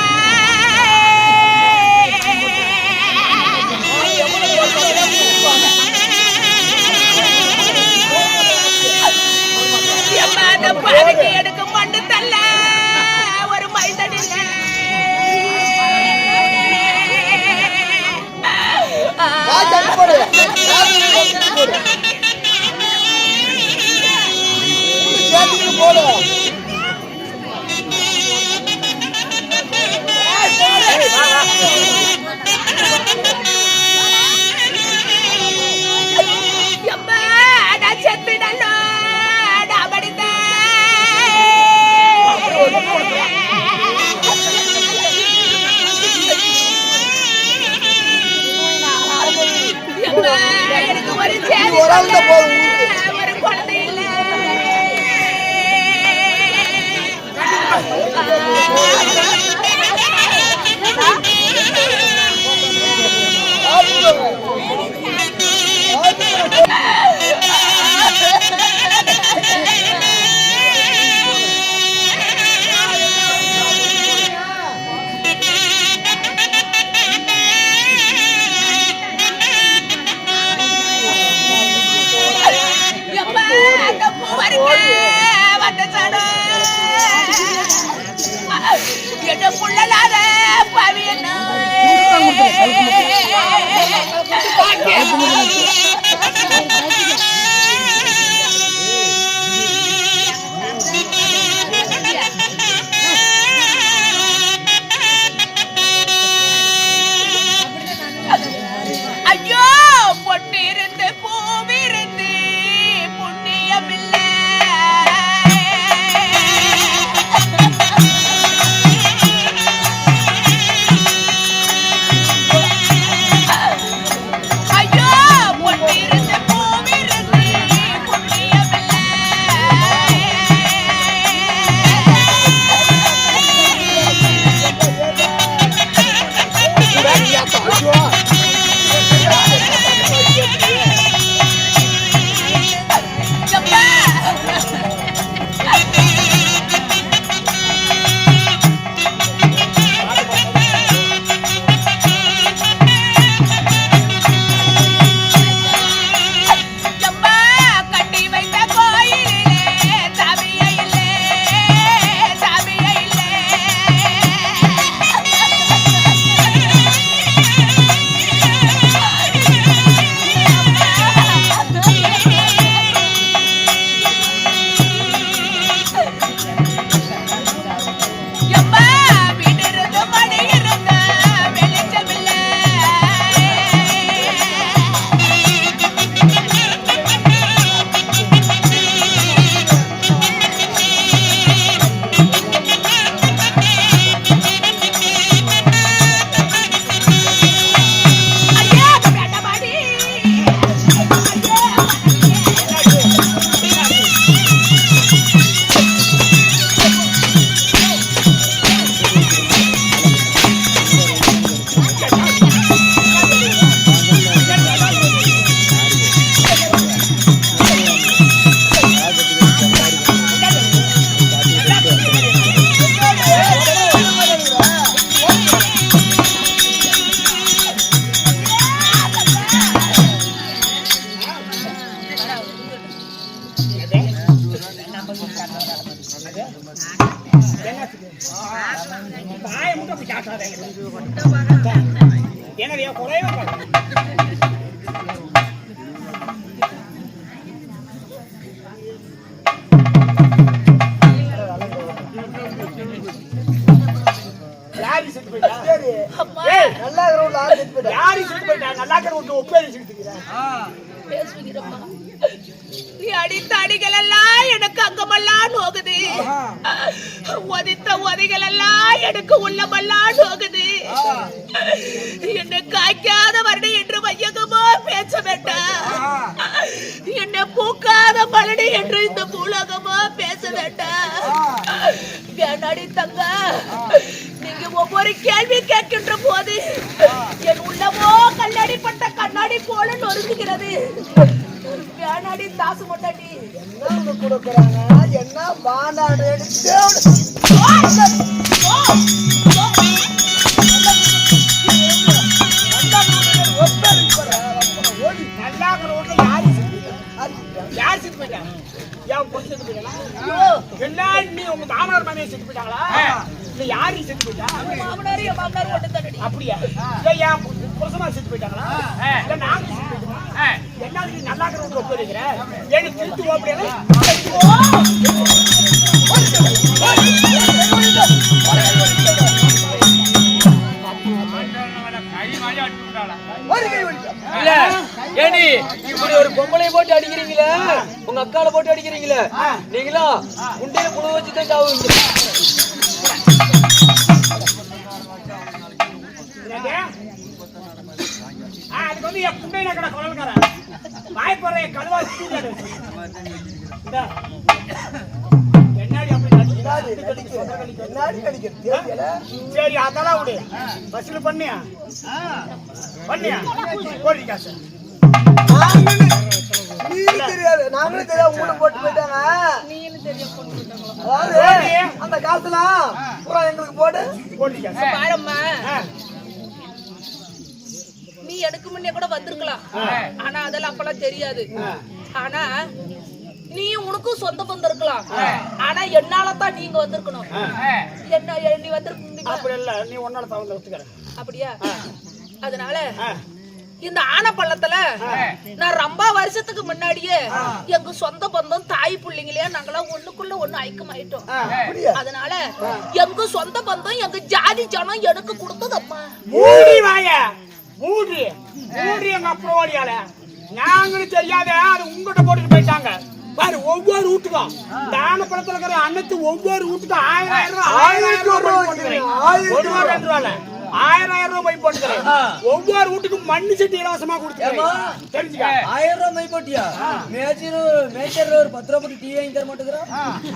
D: பாதைக்கு எனக்கு மண்டு தள்ள ஒரு மைதன் இல்லை எனக்கு ஒரு சேரி ஒரு குழந்தை இல்ல வந்த சட என்ன புள்ளலாத பவியன ஐயோ பொன்னிருந்து பூவிருந்து புண்ணியமில்லை ஐயோ பொன்னிருந்து பூவிருந்து புண்ணியமில்லை
A: என்னைய குறைவா யாரி செத்து போயிட்டா
B: நல்லா இருக்கிறவங்க ஆறு செத்து போயிட்டா
A: யாரி செத்து போயிட்டா நல்லா இருக்கிற ஒப்பேரி செத்துக்கிறேன்
D: பேசுவீங்கம்மா நீ அடித்த அடிகள் எல்லாம் எனக்கு அங்கமெல்லாம் நோகுது ஒதித்த ஒதிகள் எல்லாம் எனக்கு உள்ளமெல்லாம் நோகுது என்னை காய்க்காத வருடி என்று வையகமோ பேச வேண்டாம் என்னை பூக்காத மலடி என்று இந்த பூலகமோ பேச வேண்டாம் வேணாடி தங்க நீங்க ஒவ்வொரு கேள்வி கேட்கின்ற போது என் உள்ளமோ கல்லடிப்பட்ட கண்ணாடி போல நொறுக்குகிறது வேணாடி தாசு மொட்டாடி
B: என்ன கொடுக்குறாங்க என்ன பாண்டாடு
A: நல்லா இருக்கிற யார் செத்து போயிட்டா என் பொண்ணு செத்து போயிட்டா எல்லாம் நீ உங்க மாமனார் மாமியை செத்து போயிட்டாங்களா இல்ல யாரு செத்து போயிட்டா
D: மாமனார் என் மாமனார் ஒட்டு தண்ணடி
A: அப்படியா இல்ல என் புருஷமா செத்து போயிட்டாங்களா இல்ல நாங்க செத்து போயிட்டோமா என்ன நீ நல்லா இருக்கிறவங்க ஒப்பு வைக்கிற எனக்கு திருத்து அப்படியே
B: இல்ல ஏடி இப்படி ஒரு பொம்பளை போட்டு அடிக்கிறீங்களே உங்க அக்கால போட்டு அடிக்கிறீங்களே நீங்களா குண்டையில புழு வச்சுதான் சாவுவீங்க
A: அதுக்கு வந்து என் குண்டை கடை குழந்தைக்கார வாய்ப்புற கழுவா என்னாடி அப்படி சரி அதெல்லாம் விடு பஸ்ல பண்ணியா போடி காசு
B: தெரியாது நாங்களும் தெரியாது உங்களுக்கு போட்டு போயிட்டாங்க அதாவது அந்த காசுலாம் பூரா எங்களுக்கு
A: போடி காசு
D: பாரம்மா நீ எனக்கு முன்னே கூட வந்திருக்கலாம் ஆனா அதெல்லாம் அப்பெல்லாம் தெரியாது ஆனா நீ உனக்கும் சொந்த பந்தம் இருக்கலாம், ஆனா என்னாலதான் நீங்க வந்திருக்கணும். என்ன நீ வந்திருக்கீங்க
A: அப்படி இல்ல, நீ ஒன்னால தவங்க ஒத்துக்கிறேன்.
D: அப்படியா? அதனால இந்த ஆன பள்ளத்துல நான் ரொம்ப வருஷத்துக்கு முன்னாடியே எங்க சொந்த பந்தம் தாய் பிள்ளைங்களே நாங்களாம் ஒண்ணுக்குள்ள ஒண்ணு ஐக்கியமாயிட்டோம். அதனால எங்க சொந்த பந்தம் எங்க ஜாதி ஜனம் எனக்கு கொடுத்ததம்மா.
A: மூடி வாய மூடி மூடி எங்க அப்புறவாளியால நாங்களும் தெரியாத அது உங்ககிட்ட போட்டுட்டு போயிட்டாங்க பாரு. ஒவ்வொரு வீட்டுக்கும் தான படத்துல இருக்கிற அன்னத்து ஒவ்வொரு வீட்டுக்கும் 1000 ரூபாய் போட்டுக்கிறேன். ஒவ்வொரு வீட்டுக்கும் மண்ணு சட்டி இலவசமா கொடுத்துருக்கேன். தெரிஞ்சுக்க.
B: 1000 ரூபாய் மை போட்டியா? மேச்சர் ஒரு 10 ரூபாய் போட்டு டீ வாங்கி தர மாட்டேங்கிறான்.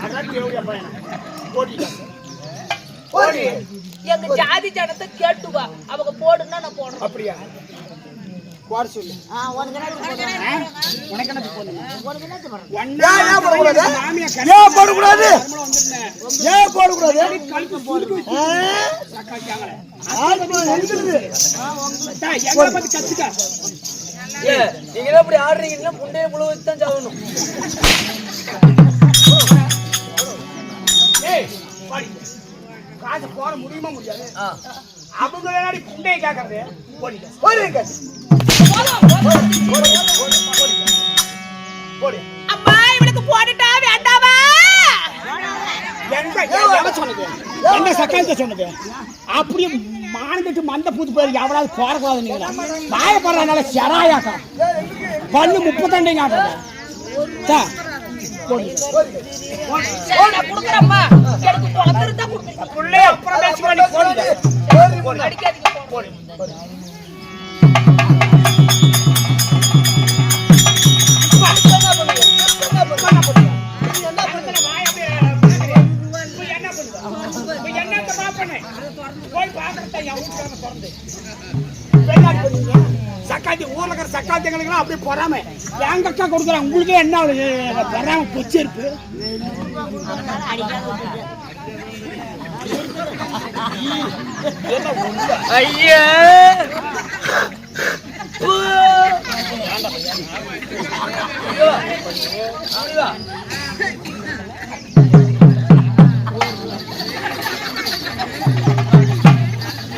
A: அதான் தேவையா பையனா போட்டிட்டேன்.
D: எங்க ஜாதி ஜனத்தை கேட்டுவா, அவங்க போடுன்னா நான் போடுறேன்.
A: அப்படியா? போட சொல்லு.
B: நீங்க எப்படி ஆடுறீங்கன்னா புண்டைய முழு வச்சுதான் சாகணும்.
A: காசு போட முடியுமா முடியாது? அவங்க குண்டையை கேட்கறது
D: அம்மா இவனுக்கு போட்டுட்டா வேண்டாமா?
A: சொன்னது என்ன சக்காயத்தை சொன்னது? அப்படியே மாநிலத்துக்கு மந்த பூத்து போய் எவ்வளவு போடக்கூடாது. நீங்க வாயப்படுறதுனால செராயாக்கா பண்ணு 32 ஆகும்.
D: குடுக்குறம்மா எனக்கு குழந்தை
A: பிள்ளை அப்புறம்
D: அடிக்காதீங்க.
A: சக்காத்தி ஊர்ல இருக்கிற சக்காத்திகளுக்கு அப்படியே பொறாம எங்க அக்கா கொடுக்குறாங்க. உங்களுக்கு என்ன பொறாம பொச்சிருப்பு?
B: ஐயா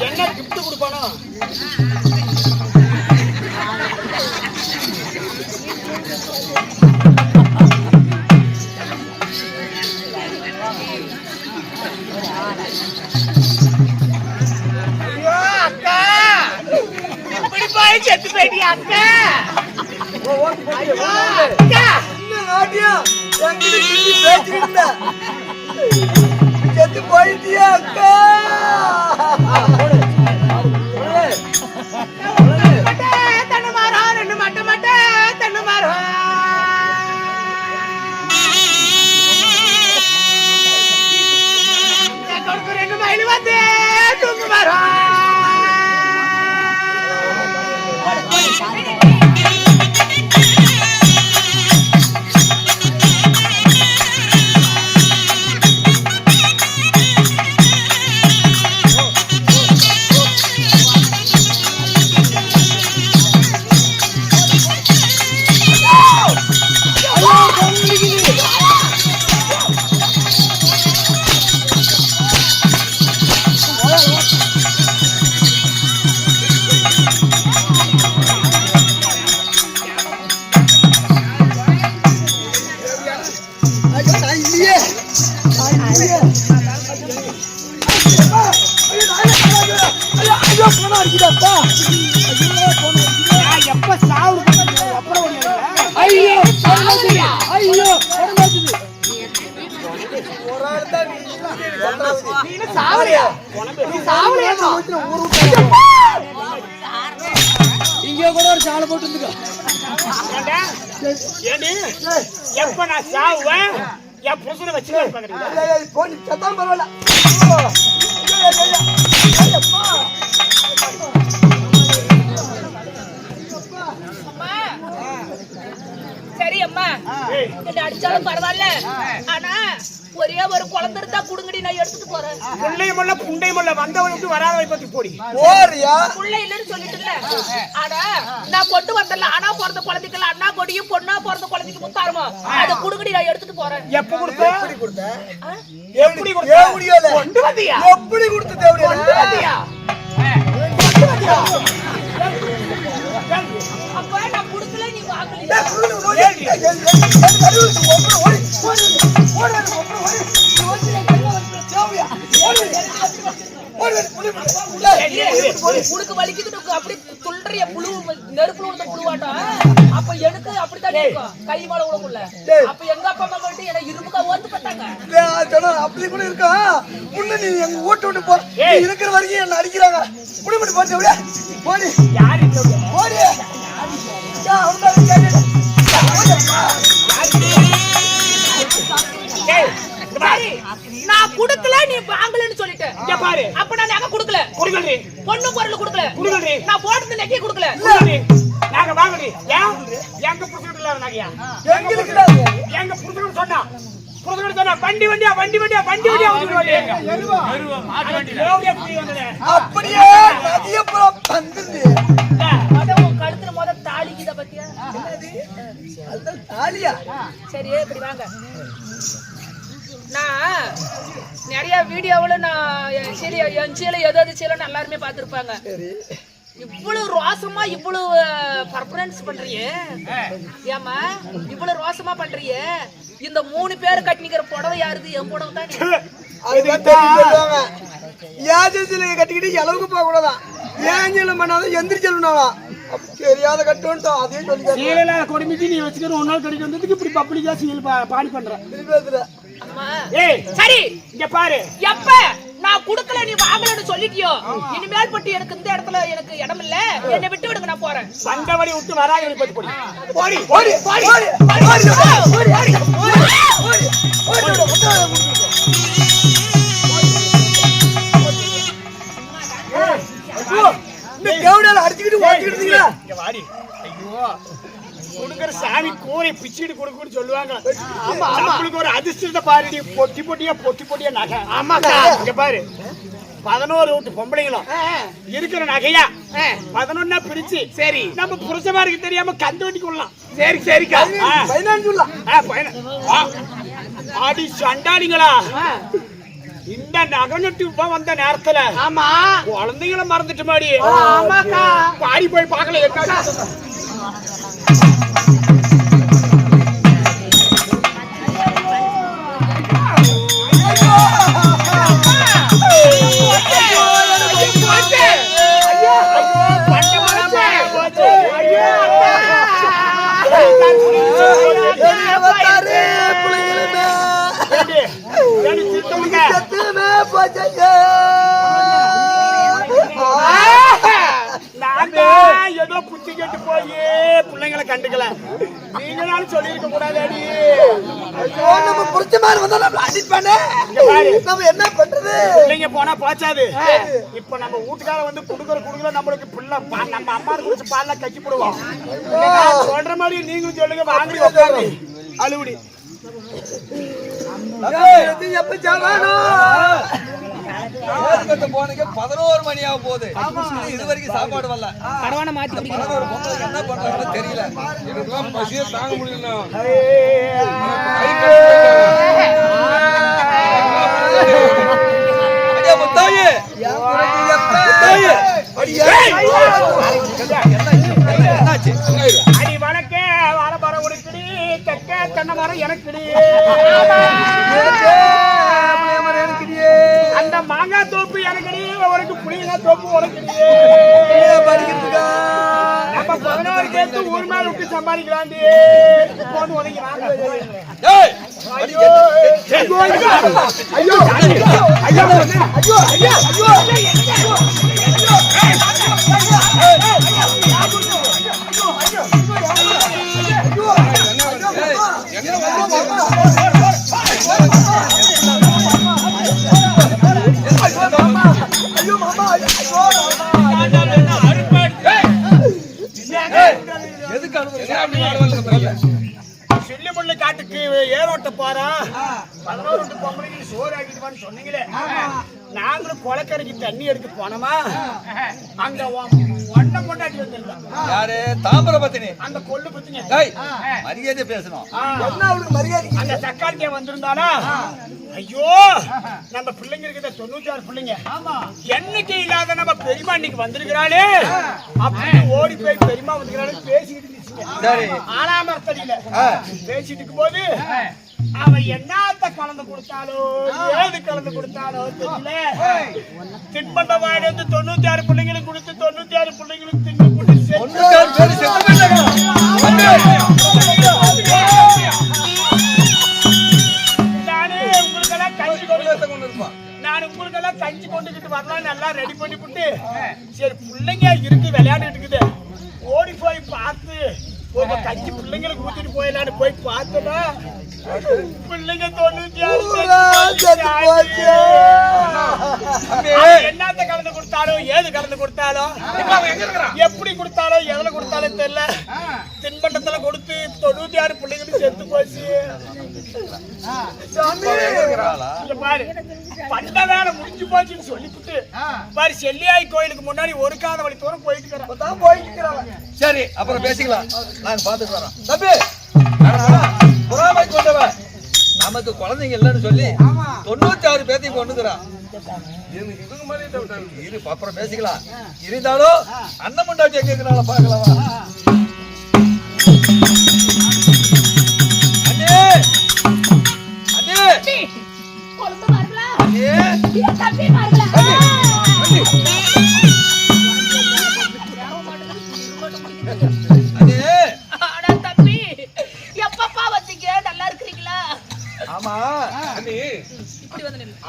A: என்ன கிஃப்ட் கொடுப்பானோ?
C: செத்து போயிட்டியா அக்கா?
B: செத்து போயிட்டியா அக்கா?
C: தண்ணு மாறும் 2 மட்டை மட்டை தண்ணு மாறும். கொடுக்கு 2 மைல் வந்து தூங்கு மாறும்.
A: எப்ப சாவு அப்புறம்
C: ஐயோ ஐயோ
B: இங்க கூட ஒரு சாலை போட்டு இருந்துக்கோ.
A: எப்ப நான் சாவுவேன் என் புருஷனை வச்சு பரவாயில்ல.
D: சரி அம்மா என்ன அடிச்சாலும் பரவாயில்ல, ஆனா ஒரே ஒரு குழந்தை இருந்தா குடுங்கடி, நான் எடுத்துட்டு போறேன்.
A: புள்ளையும் இல்ல புண்டையும் இல்ல, வந்தவன் விட்டு வராதவை பத்தி போடி.
B: போறியா?
D: புள்ள இல்லன்னு சொல்லிட்டுல. அட நான் கொண்டு வந்தல, அண்ணா பிறந்த குழந்தைக்கு அண்ணா கொடியும் பொண்ணா பிறந்த குழந்தைக்கு முத்தாரமா, அது குடுங்கடி, நான் எடுத்துட்டு போறேன்.
A: எப்ப கொடுத்த? எப்படி கொடுத்த? எப்படி கொடுத்த?
B: தேவடியோல
A: கொண்டு வந்தியா?
B: எப்படி கொடுத்த? தேவடியோல
A: கொண்டு வந்தியா?
D: அப்ப நான் குடுக்கல, நீ வாங்கல. குடுக்க வலிக்குது, அப்படி துள்றிய புழு, நெருப்புல உள்ள புழுவாட்டம். அப்ப எனக்கு அப்படித்தான் இருக்கும், கை மேல உழவுல. அப்ப எங்க அப்பா அம்மா கிட்ட என்ன இரும்புக்கா ஓந்து பார்த்தாங்க.
B: அப்படி கூட இருக்கா? முன்ன நீ எங்க ஓட்டு விட்டு போ, இருக்கிற வரைக்கும் என்ன அடிக்கிறாங்க. புடிபட்டு போச்சு அப்படியே போடி.
A: யாரு இந்த
B: போடி.
D: சரி, நான் குடுக்கல, நீ வாங்கலன்னு சொல்லிட்டேன்.
A: இங்க பாரு.
D: அப்ப நான் நகை குடுக்கல,
A: குடுங்கடி.
D: பொண்ணு பொருள் குடுக்கல,
A: குடுங்கடி.
D: நான் போட்டது நகையை குடுக்கல.
A: குடுங்கடி. நாங்க வாங்கடி. ஏன்? எங்க புருஷன் இல்ல நகையா?
B: எங்களுக்கு
A: எங்க புருஷன் சொன்னா வண்டி வண்டியா வண்டி வண்டியா வண்டி வண்டியா வந்துருவாங்க. தேவடியா புடி வந்தனே.
B: அப்படியே நதியப்புறம் வந்துருது.
D: உன் கழுத்துல முத தாலிக்குத பத்தியா?
B: அது தாலியா?
D: சரி, இப்படி வாங்க. நான் நிறைய வீடியோவுல நான் என் சீல ஏதாவது சீலன்னு எல்லாருமே பார்த்திருப்பாங்க. இவ்வளவு ரோசமா இவ்வளவு பர்ஃபார்மன்ஸ் பண்றியே, ஏமா இவ்வளவு ரோசமா பண்றியே? இந்த 3 பேர் கட்டிக்கிற புடவை யாருது? என் புடவை தானே.
B: கட்டிக்கிட்டு அளவுக்கு போக கூடாதான். ஏன் பண்ணாலும் எந்திரிச்சலாம் தெரியாத கட்டுட்டோம். அதையும் சொல்லி
A: சீலையில கொடுமிட்டு நீ வச்சுக்கிற ஒரு நாள் கடிக்கு வந்ததுக்கு இப்படி பப்ளிக்கா சீல் பாடி பண்ற. ஏய்
D: சரி,
A: இங்க பாரு.
D: எப்ப நான் குடுக்கல, நீ வாங்கலன்னு சொல்லிட்டியோ, இனிமேல் பட்டு எனக்கு இந்த இடத்துல எனக்கு இடம் இல்ல, என்னை விட்டு விடுங்க, நான் போறேன்.
A: வந்தவடி விட்டு வராங்க பத்தி போடி. போடி
B: ஓடி
A: போடி
B: ஓடி ஓடி ஓடி இந்த கேவடால அடிச்சிட்டு ஓடிட்டு இருக்கீங்களா?
A: இங்க வாடி. ஐயோ, குடுக்குற சாமி கூரை பிச்சிட்டு கொடுக்குன்னு சொல்லுவாங்க. ஆமா, நம்மளுக்கு ஒரு அதிர்ஷ்டத்தை பாருடி. பொட்டி பொட்டியா நகை. ஆமாக்கா. இங்க பாரு, 11 வீட்டு பொம்பளைங்களும் இருக்கிற நகையா 11 பிரிச்சு, சரி நம்ம புருஷமாருக்கு தெரியாம கந்து வட்டி கொள்ளலாம். சரி சரிக்கா,
B: 15 சொல்லலாம்.
A: ஆடி சண்டாளிங்களா, இந்த நகனட்டு வந்த நேரத்துல ஆமா குழந்தைகளை மறந்துட்டு மாடி. ஆமாக்கா, பாடி போய் பார்க்கல. ஏதோ புத்தி கட்டு போய் பிள்ளைங்களை கண்டுக்கல. நீங்களாலும் சொல்லி இருக்க கூடாது.
B: நம்ம புடிச்ச மாதிரி வந்தா நம்ம அடிட் பண்ண நம்ம என்ன பண்றது?
A: பிள்ளைங்க போனா போச்சாது. இப்ப நம்ம வீட்டுக்கார வந்து குடுக்குற நம்மளுக்கு பிள்ளை நம்ம அம்மா குடிச்சு பால்ல கட்டி போடுவோம். சொல்ற மாதிரி நீங்களும் சொல்லுங்க. வாங்கி உட்காரு அழுவுடி.
B: எப்ப ஜாவானோ
E: போனக்கு 11 மணி ஆக போகுது. இது வரைக்கும் சாப்பாடு வரல.
D: பரவான மாத்தி குடிக்கணும்.
E: ஒரு பொம்பளை என்ன பண்றாங்கன்னு தெரியல. எனக்குலாம் பசியே தாங்க முடியல. அடே முத்தாயே, முத்தாயே, என்னாச்சு?
A: அடி வணக்கே, வாழ மரம் உனக்குடி, தெக்க தென்னை மரம் எனக்குடி. அந்த மாங்காய் தோப்பு எனக்குடி, உனக்கு புளியங்காய் தோப்பு உனக்குடி. நம்ம 11 பேருக்கு ஊர் மேல விட்டு சம்பாதிக்கலாண்டி. போன்னு உதங்கிறாங்க. ஐயோ ஐயோ ஐயோ ஐயோ சில்லிமுள்ளு காட்டுக்கு ஏரோட்ட போறோம் 11 பொம்பளைக்கு சோறு ஆக்கிட்டுவான்னு சொன்னீங்களே நாங்களும் கொலைக்கரைக்கு தண்ணி எடுத்து போனோமா அங்க ஒன்ன கொண்டாடி வந்திருந்தோம்
E: யாரு தாமிரபத்தினி
A: அந்த கொள்ளு பத்திங்க
E: மரியாதை பேசணும்
B: என்ன அவளுக்கு மரியாதை
A: அந்த தக்காளிக்கே வந்திருந்தானா ஐயோ நம்ம பிள்ளைங்க இருக்கிற 96 பிள்ளைங்க என்னைக்கு இல்லாத நம்ம பெரியமா இன்னைக்கு வந்திருக்கிறாளே அப்படின்னு ஓடி போய் பெரியமா வந்திருக்கிறாளே பேசிக்கிட்டு ஆலாமரத்தடியில பேசிட்டு இருக்கும் போது அவ என்னத்த கலந்து கொடுத்தாலோ ஏது கலந்து கொடுத்தாலோ தெரியல தின்பண்ட வாடி வந்து 96 பிள்ளைங்களுக்கு கொடுத்து 96 பிள்ளைங்களுக்கு தின்னு நான் உங்களுக்கெல்லாம் கஞ்சி கொண்டுகிட்டு வரலாம் நல்லா ரெடி பண்ணி விட்டு சரி பிள்ளைங்க இருக்கு விளையாண்டுட்டு இருக்குது ஓடி போய் பார்த்து கஞ்சி பிள்ளைங்களுக்கு ஊத்திட்டு போயிடலான்னு போய் பார்த்தோம்னா பிள்ளைங்க 96 என்னத்த கலந்து கொடுத்தாலோ ஏது கலந்து கொடுத்தாலோ எப்படி கொடுத்தாலோ எதுல கொடுத்தாலும் தெரியல தின்பண்டத்துல கொடுத்து 96 பிள்ளைங்களுக்கு செத்து போச்சு பாரு பண்ட வேலை முடிஞ்சு போச்சுன்னு சொல்லிவிட்டு பாரு செல்லியாய் கோயிலுக்கு முன்னாடி ஒரு காத வழி தூரம் போயிட்டு
E: சரி அப்புறம் பேசிக்கலாம் நாங்க பாத்துட்டு வரோம் தம்பி புறாமை கொண்டவன் நமக்கு குழந்தைங்க இல்லைன்னு சொல்லி 96 பேத்தையும் கொண்டுக்கிறான் இரு அப்புறம் பேசிக்கலாம் இருந்தாலும் அண்ணன் முண்டாட்டி எங்க இருக்கிறாங்களா பாக்கலாமா அண்ணே அண்ணே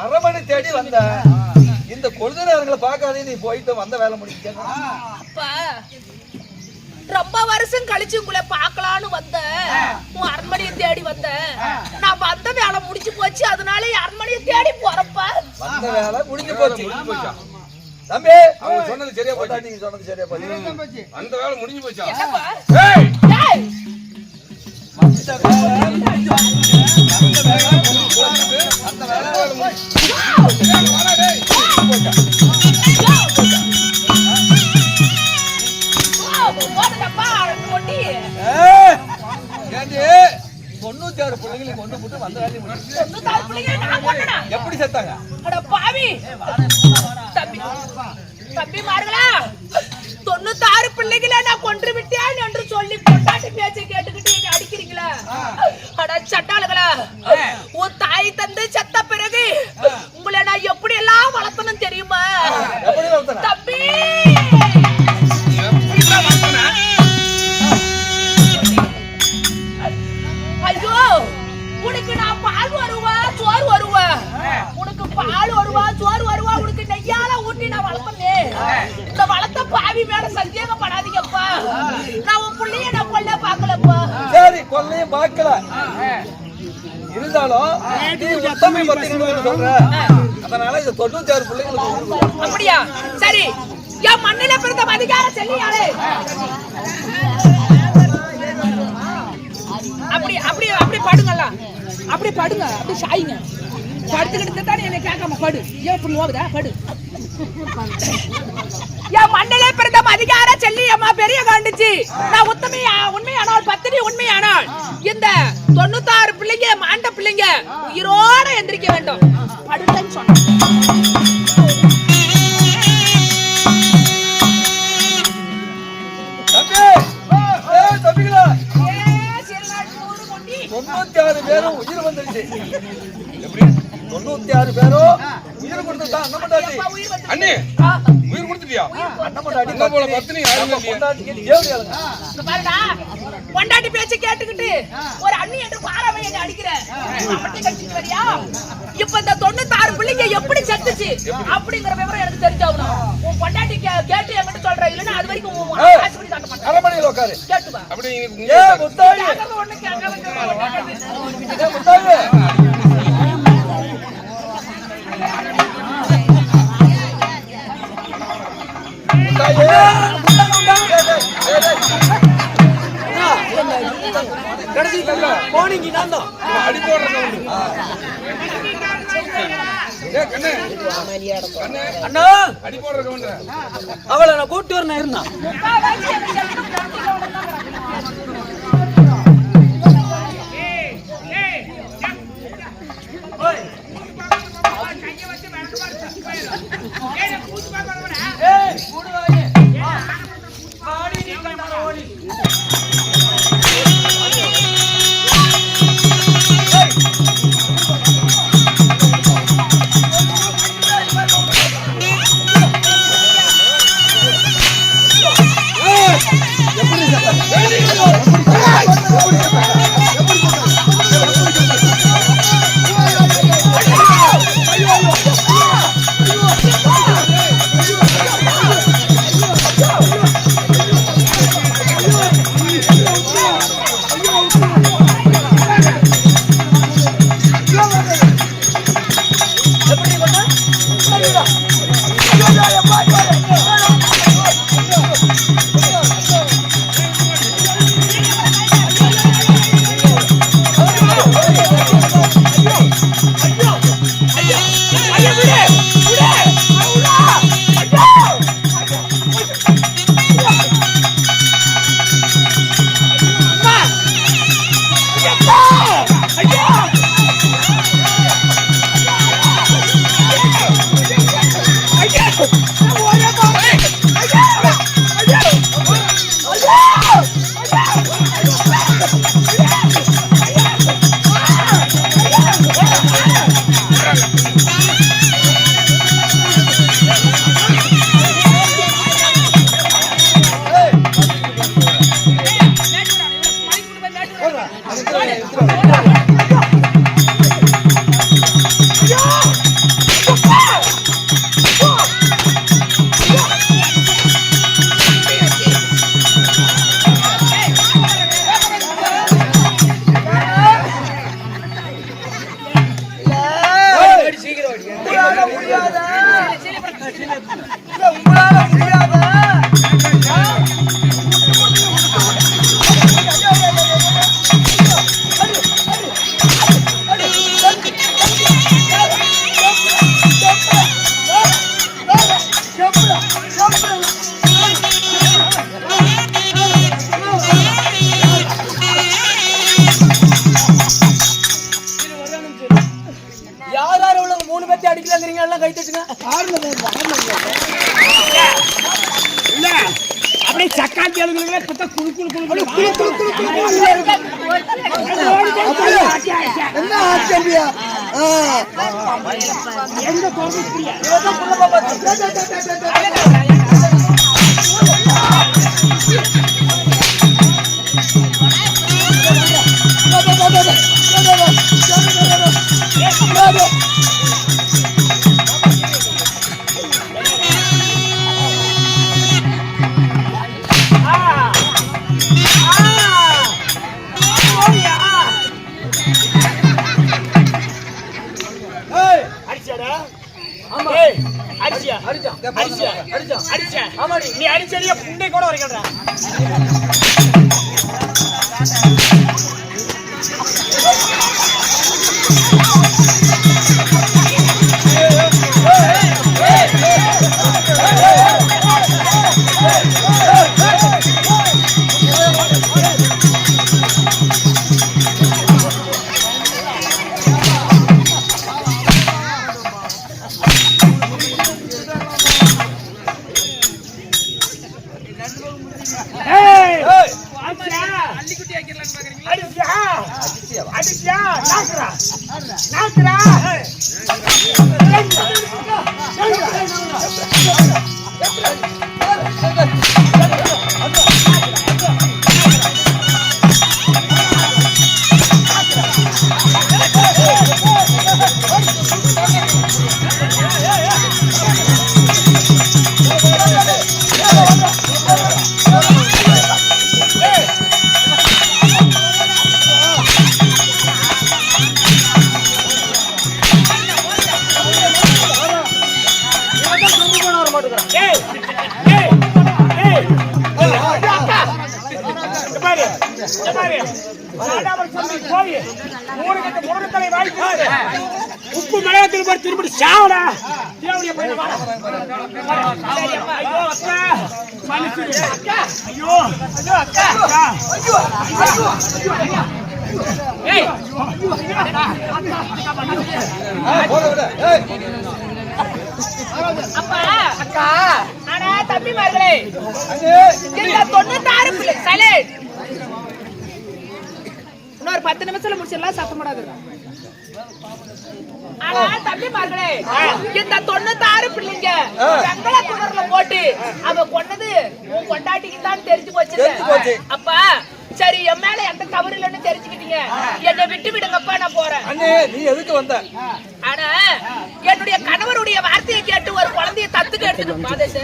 E: அரமணி தேடி வந்த இந்த கொழுந்தனாரங்களை பார்க்காதே நீ போயிட்டு வந்த வேலை முடிக்க
D: ரொம்ப வருஷம் கழிச்சு உங்களை பார்க்கலான்னு வந்த உன் அரண்மனையை தேடி வந்த நான் வந்த வேலை முடிஞ்சு போச்சு அதனால அரண்மனையை தேடி போறப்ப
E: வந்த வேலை முடிஞ்சு போச்சு தம்பி அவங்க சொன்னது சரியா போச்சா நீங்க சொன்னது சரியா போச்சு அந்த வேலை முடிஞ்சு போச்சா அந்த வேலை தொண்ணூத்தாறு பிள்ளைங்களை கொண்டு போட்டு வந்த வேலையை எப்படி செத்தாங்க
D: பாவி தம்பி மாறுங்களா 96 பிள்ளைகளை நான் கொன்று விட்டேன் என்று சொல்லி கொண்டாட்டி பேச்சை கேட்டுக்கிட்டு என்ன அடிக்கிறீங்களா அட சட்டாளுகளா உன் தாய் தந்தை செத்த பிறகு உங்களை நான் எப்படி எல்லாம் வளர்த்தணும் தெரியுமா தம்பி ஐயோ உனக்கு நான் பால் வருவா சோறு வருவா உனக்கு பால் வருவா சோறு வருவா உனக்கு நெய்யால ஊட்டி நான் வளர்த்தேன் இந்த வளர்த்த பாவி மேல சந்தேகப்படாதீங்கப்பா நான் உன் பிள்ளைய நான் கொல்ல பாக்கலப்பா
E: சரி கொல்லையும் பார்க்கல இருந்தாலும் உத்தமை பத்திரிக்கை சொல்ற அதனால இந்த 96 பிள்ளைங்களுக்கு
D: அப்படியா சரி என் மண்ணில பிறந்த அதிகார செல்லியாளே அப்படி அப்படி அப்படி படுங்களா அப்படி படுங்க அப்படி சாயுங்க படுத்துக்கிட்டு தானே என்ன கேட்காம படு ஏன் இப்படி ஓகுதா படு என் மண்ணிலே பிறந்த அதிகார செல்லி அம்மா பெரிய காண்டுச்சு நான் உண்மையானால் பத்தினி உண்மையானால் இந்த 96 பிள்ளைங்க மாண்ட பிள்ளைங்க உயிரோட எந்திரிக்க வேண்டும் படுங்கன்னு சொன்னேன்
E: தம்பிகளா 96 பேரும் உயிர் வந்துருச்சு எப்படி 96 பேரும் உயிர் கொடுத்துட்டா அண்ணமண்டாட்டி அண்ணே உயிர் கொடுத்துட்டியா அண்ணமண்டாட்டி நம்ம போல பத்தினி யாரும்
D: பொண்டாட்டி பேச்சு கேட்டுக்கிட்டு ஒரு அண்ணி என்று பாராம என்ன அடிக்கிற வரியா இப்ப இந்த 96 பிள்ளைங்க எப்படி செத்துச்சு அப்படிங்கிற விவரம் எனக்கு தெரிஞ்சாகணும் உன் பொண்டாட்டி கேட்டு என்கிட்ட சொல்ற இல்லன்னா அது வரைக்கும்
E: அரமனையில் உட்காரு
D: கேட்டுவா
E: அப்படி முத்தாயி
D: ஒண்ணு கேட்காம
E: முத்தாயி
B: கடைசி போனீங்க நான் தான்
E: அடி போடுறேன் கண்ணே
B: அண்ணா
E: அடி போடுற கவுண்டர்
B: அவளை நான் கூட்டி வரணும் இருந்தான்
A: அப்படியே சக்காத்தி அழுகுறதுல பத்த குளு குளு குளு
F: என்ன ஆச்சரியா
A: எங்க கோபிக்கிறியா நீ அடிச்சடியா புண்டை கூட வரைக்கிறா இந்த மாதிரி சாதாரண சொல்லி போய் ஊருக்கு முருகத்தலை வாய்ப்பு உப்பு மிளகத்தில் போய் திரும்பி சாவடா தேவடிய போய் வா. ஐயோ அக்கா மனுஷன் அக்கா ஐயோ ஐயோ அக்கா ஐயோ ஐயோ
C: ஏய்
D: அப்பா
C: அக்கா
D: ஆனா தம்பிமார்களே இந்த 96 பிள்ளை சைலண்ட் இன்னொரு 10 நிமிஷத்துல முடிச்சிடலாம் சத்தம் போடாது ஆனா தம்பிமார்களே இந்த 96 பிள்ளைங்க வெங்கல குடர்ல போட்டு அவ கொன்னது உன் கொண்டாட்டிக்கு தான் தெரிஞ்சு போச்சு அப்பா சரி என் மேல எந்த தவறு இல்லைன்னு தெரிஞ்சுக்கிட்டீங்க என்னை விட்டு விடுங்கப்பா நான் போறேன்
E: அண்ணே நீ எதுக்கு வந்த
D: ஆனா என்னுடைய கணவருடைய வார்த்தையை கேட்டு ஒரு குழந்தைய தத்துக்கு எடுத்துட்டு மாதேஷ்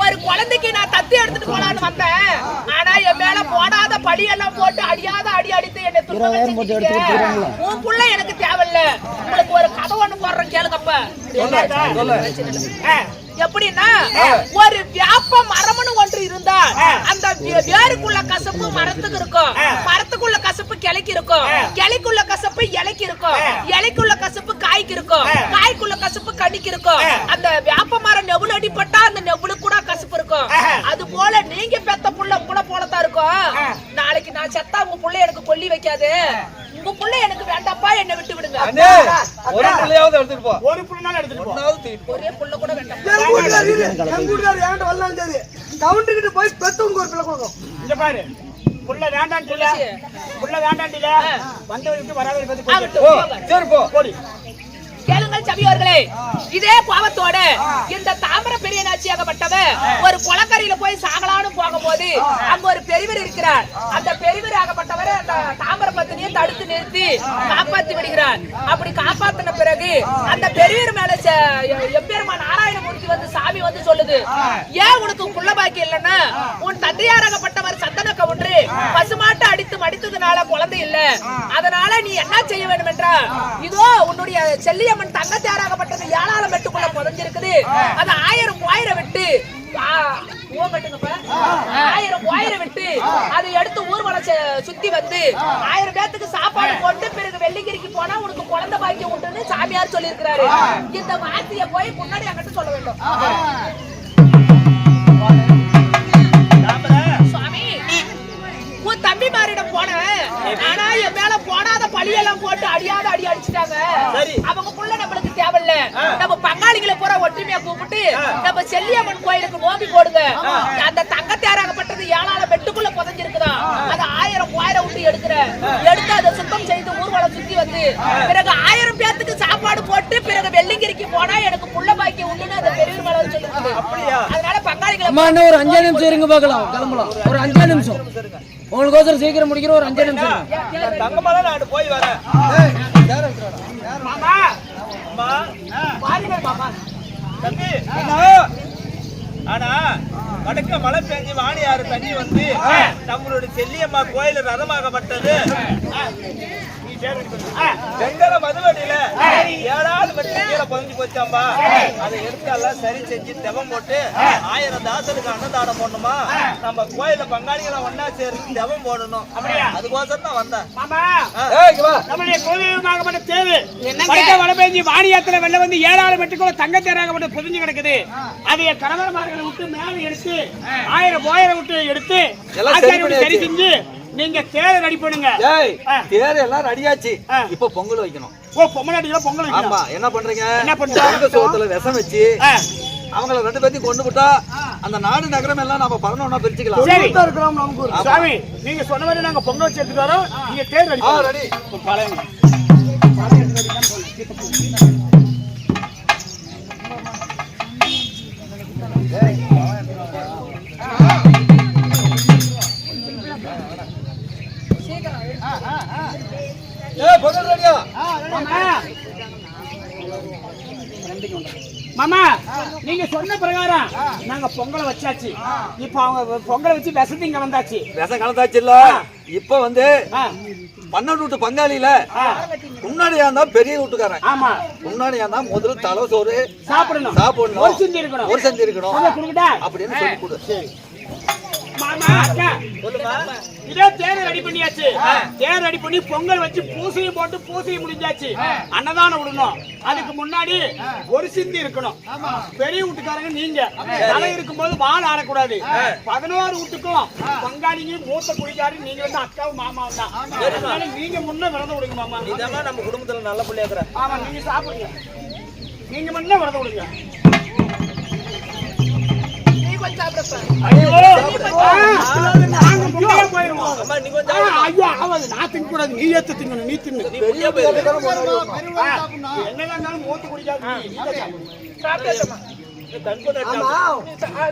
D: ஒரு குழந்தைக்கு நான் தத்து எடுத்துட்டு போலான்னு வந்தேன் ஆனா என் மேல போடாத படி எல்லாம் போட்டு அடியாத அடி அடித்து என்னை துன்பம் உன் புள்ள எனக்கு தேவையில்ல உங்களுக்கு ஒரு கதை ஒண்ணு போடுறேன் கேளுங்கப்ப எப்படின்னா ஒரு வியாப மரம்னு ஒன்று இருந்தா அந்த வேருக்குள்ள கசப்பு மரத்துக்கு இருக்கும் மரத்துக்குள்ள கசப்பு கிளைக்கு இருக்கும் கிளைக்குள்ள கசப்பு இலைக்கு இருக்கும் இலைக்குள்ள கசப்பு காய்க்கு இருக்கும் காய்க்குள்ள கசப்பு கனிக்கு இருக்கும் அந்த வியாப மரம் நெவுள் அடிப்பட்டா அந்த நெவுளு கூட கசப்பு இருக்கும் அது போல நீங்க பெத்த புள்ள கூட போலதான் இருக்கும் நாளைக்கு நான் செத்தா உங்க புள்ள எனக்கு கொல்லி வைக்காது உங்க புள்ள எனக்கு வேண்டாப்பா என்னை விட்டு விடுங்க
E: அண்ணே ஒரு புள்ளையாவது எடுத்துட்டு போ
A: ஒரு புள்ளனால எடுத்துட்டு போ
E: ஒண்ணாவது தூக்கிட்டு
D: ஒரே புள்ள கூட வேண்டாம்
B: கவுண்டுகிட்டு போய் பெத்தவங்க ஒரு பிள்ளை கொடுக்கும்
A: இங்க பாரு புள்ள வேண்டான்னு சொல்ல புள்ள வேண்டான்டில வந்தவருக்கு வராதவருக்கு வந்து
D: ஆகட்டும், போங்க.
E: சரி போ
A: போடி
D: கேளுங்கள் சபையோர்களே இதே பாவத்தோட இந்த தாமர பெரிய நாச்சியாகப்பட்டவ ஒரு குளக்கரையில போய் சாகலான்னு போகும்போது அங்க ஒரு பெரியவர் இருக்கிறார் அந்த பெரியவர் ஆகப்பட்டவர் அந்த தாமர பத்தினியை தடுத்து நிறுத்தி காப்பாத்தி விடுகிறார் அப்படி காப்பாத்தின பிறகு அந்த பெரியவர் மேல எம்பெருமா நாராயணமூர்த்தி வந்து சாமி வந்து சொல்லுது ஏன் உனக்கு புள்ள பாக்கி இல்லைன்னா உன் தந்தையாராகப்பட்டவர் சந்தன கவுன்று பசுமாட்டை அடித்து மடித்ததுனால குழந்தை இல்ல அதனால நீ என்ன செய்ய வேண்டும் என்றால் இதோ உன்னுடைய செல்லிய தங்கத்தாராகப்பட்டது 7 மெட்டுக்குள்ள புதஞ்சிருக்குது அது 1000 விட்டு 1000 விட்டு அதை எடுத்து ஊர்வலம் சுத்தி வந்து 1000 பேத்துக்கு சாப்பாடு போட்டு பிறகு வெள்ளிங்கிரிக்கு போனா உனக்கு குழந்தை பாக்கியம் உண்டுன்னு சாமியார் சொல்லி இருக்கிறாரு இந்த வார்த்தையை போய் முன்னாடி அங்கிட்டு சொல்ல வேண்டும் சுவாமி உன் தம்பி மாரிடம் போன ஆனா என் மேல போடாத பழியெல்லாம் போட்டு அடியாத அடி அடிச்சுட்டாங்க அவங்க புள்ள நம்மளுக்கு தேவையில்ல நம்ம பங்காளிகளை பூரா ஒற்றுமையா கூப்பிட்டு நம்ம செல்லியம்மன் கோயிலுக்கு நோம்பி போடுங்க அந்த தங்கத்தேராகப்பட்டது 7 மெட்டுக்குள்ள புதஞ்சிருக்குதா அது 1000 விட்டு எடுத்து அதை சுத்தம் செய்து ஊர்வலம் சுத்தி வந்து பிறகு 1000 பேத்துக்கு சாப்பாடு போட்டு பிறகு வெள்ளிங்கிரிக்கு போனா எனக்கு புள்ள பாக்கியம் உண்டுன்னு அந்த பெரியவர் மேல சொல்லிருக்குது அதனால பங்காளிகளை
B: ஒரு 5 நிமிஷம் இருங்க பாக்கலாம் கிளம்பலாம் ஒரு 5 நிமிஷம் உங்களுக்கு சீக்கிரம் முடிக்கிற ஒரு 5 நிமிஷம்
E: தங்கமலை நான் போய் வரேன்
A: மாமா அம்மா பாருங்க மாமா
E: தம்பி ஆனா வடக்க மழை பெஞ்சு வாணியாறு தண்ணி வந்து நம்மளுடைய செல்லியம்மா கோயில் ரதமாகப்பட்டது வெங்கல மதுவடியில 7 மெட்டு கீழே பதிஞ்சு போச்சாம்பா அதை எடுத்து எல்லாம் சரி செஞ்சு தெவம் போட்டு 1000 தாசருக்கு அன்னதானம் போடணுமா நம்ம கோயில பங்காளிகளை ஒன்னா சேர்ந்து தெவம் போடணும் அதுக்கோசரம் தான் வந்தேன்
A: மாமா நம்மளுடைய கோவிலுக்காகப்பட்ட தேவை வடக்க மழை பெஞ்சு வாணியாத்துல வெள்ள வந்து 7 மெட்டுக்குள்ள தங்கத்தேராகப்பட்ட புதிஞ்சு கிடக்குது அதை கணவர்மார்களை விட்டு மேல எடுத்து 1000 விட்டு எடுத்து சரி செஞ்சு நீங்க தேர் ரெடி பண்ணுங்க
E: தேர் எல்லாம் ரெடியாச்சு இப்ப பொங்கல் வைக்கணும்
A: பொம்மலாட்டில பொங்கல்
E: ஆமா என்ன பண்றீங்க
A: என்ன பண்றீங்க
E: சோத்துல விஷம் வச்சு அவங்கள 2 பேத்தையும் கொண்டு விட்டா அந்த நாடு நகரம் எல்லாம் நம்ம 11 பிரிச்சுக்கலாம்
A: சாமி நீங்க சொன்ன மாதிரி நாங்க பொங்கல் வச்சு எடுத்துட்டு வரோம் நீங்க தேர் ரெடி
E: ரெடி பொங்கல் ரெடியா
A: மாமா நீங்க சொன்ன பிரகாரம் நாங்க பொங்கலை வச்சாச்சு இப்ப அவங்க பொங்கலை வச்சு விஷத்தை இங்க வந்தாச்சு
E: விஷம் கலந்தாச்சு இல்ல இப்ப வந்து 12 வீட்டு பங்காளியில முன்னாடியா இருந்தா பெரிய வீட்டுக்காரன்
A: ஆமா
E: முன்னாடியா இருந்தா முதல்ல தலை சோறு
A: சாப்பிடணும்
E: சாப்பிடணும்
A: ஒரு செஞ்சு இருக்கணும்
E: ஒரு செஞ்சு இருக்கணும்
A: கொடுக்கட்டா
E: அப்படின்னு சொல்லி கொடு
A: மாமா அக்கா
E: சொல்லுமா.
A: இதே தேரை ரெடி பண்ணியாச்சு. தேரை ரெடி பண்ணி பொங்கல் வச்சு பூசையும் போட்டு பூசையும் முடிஞ்சாச்சு. அன்னதானம் விடணும். அதுக்கு முன்னாடி ஒரு சிந்தி இருக்கணும். பெரிய வீட்டுக்காரங்க நீங்க தலை இருக்கும்போது வால் ஆடக்கூடாது. 11 வீட்டுக்கும் பங்காளிங்க மூத்த குடிக்காரு நீங்க வந்து அக்காவும் மாமாவும் தான். அதனால நீங்க முன்ன விரதம் விடுங்க மாமா.
E: இதெல்லாம் நம்ம குடும்பத்துல நல்ல பிள்ளையா இருக்கிற.
A: ஆமா நீங்க சாப்பிடுங்க. நீங்க முன்ன விரதம் விடுங்க.
D: நீ கொஞ்சம் சாப்பிடுப்பா.
A: ஐயோ நாங்க முன்னே போயிருவோம்.
E: அம்மா நீ கொஞ்சம்
A: ஐயோ ஆவது நான் திங்க கூடாது. நீ ஏத்து திங்கணும். நீ தின்னு.
E: நீ வெளியே போயிரு.
A: என்னதான் இருந்தாலும் மூத்த குடிக்காது. நீங்க
D: சாப்பிட்டாச்சம்மா.
E: கண் கொண்டு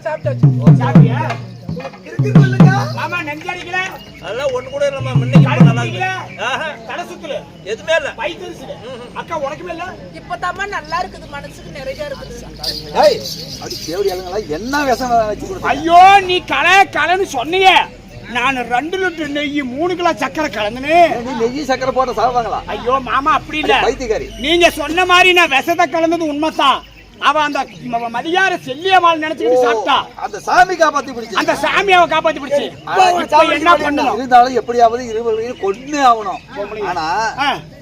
D: சாப்பிட்டாச்சு.
A: சாப்பிட்டியா? மாமா நெஞ்சடிக்கல.
E: அதெல்லாம் ஒண்ணு கூட இல்லம்மா. முன்னைக்கு இப்ப நல்லா இருக்கு. ஆஹா.
A: தலை சுத்துல
E: எதுவுமே இல்ல.
A: வயிற்றுல அக்கா உனக்குமே இல்ல.
D: இப்பதாம்மா நல்லா இருக்குது, மனசுக்கு நிறைய இருக்குது.
B: ஏய் அடி தேவடி ஆளுங்களா என்ன விஷம் வச்சு கொடுத்தா
A: ஐயோ நீ கலைன்னு சொன்னியே. நான் 2 லிட்டர் நெய் 3 கிலோ சக்கரை கலந்துனேன்.
B: நீ நெய் சக்கரை போட்ட சாப்பிடுவாங்களா?
A: ஐயோ மாமா அப்படி இல்ல.
B: பைத்தியக்காரி.
A: நீங்க சொன்ன மாதிரி நான் விஷத்தை கலந்தது உண்மைதான். அவ அந்த மதியார செல்லியம்மாள் நினைச்சுக்கிட்டு சாப்பிட்டா.
B: அந்த சாமி காப்பாத்தி பிடிச்சு.
A: அந்த சாமியாவை காப்பாத்தி பிடிச்சு. என்ன பண்ணணும்?
B: இருந்தாலும் எப்படியாவது இருவரையும் கொன்னு ஆகணும். ஆனா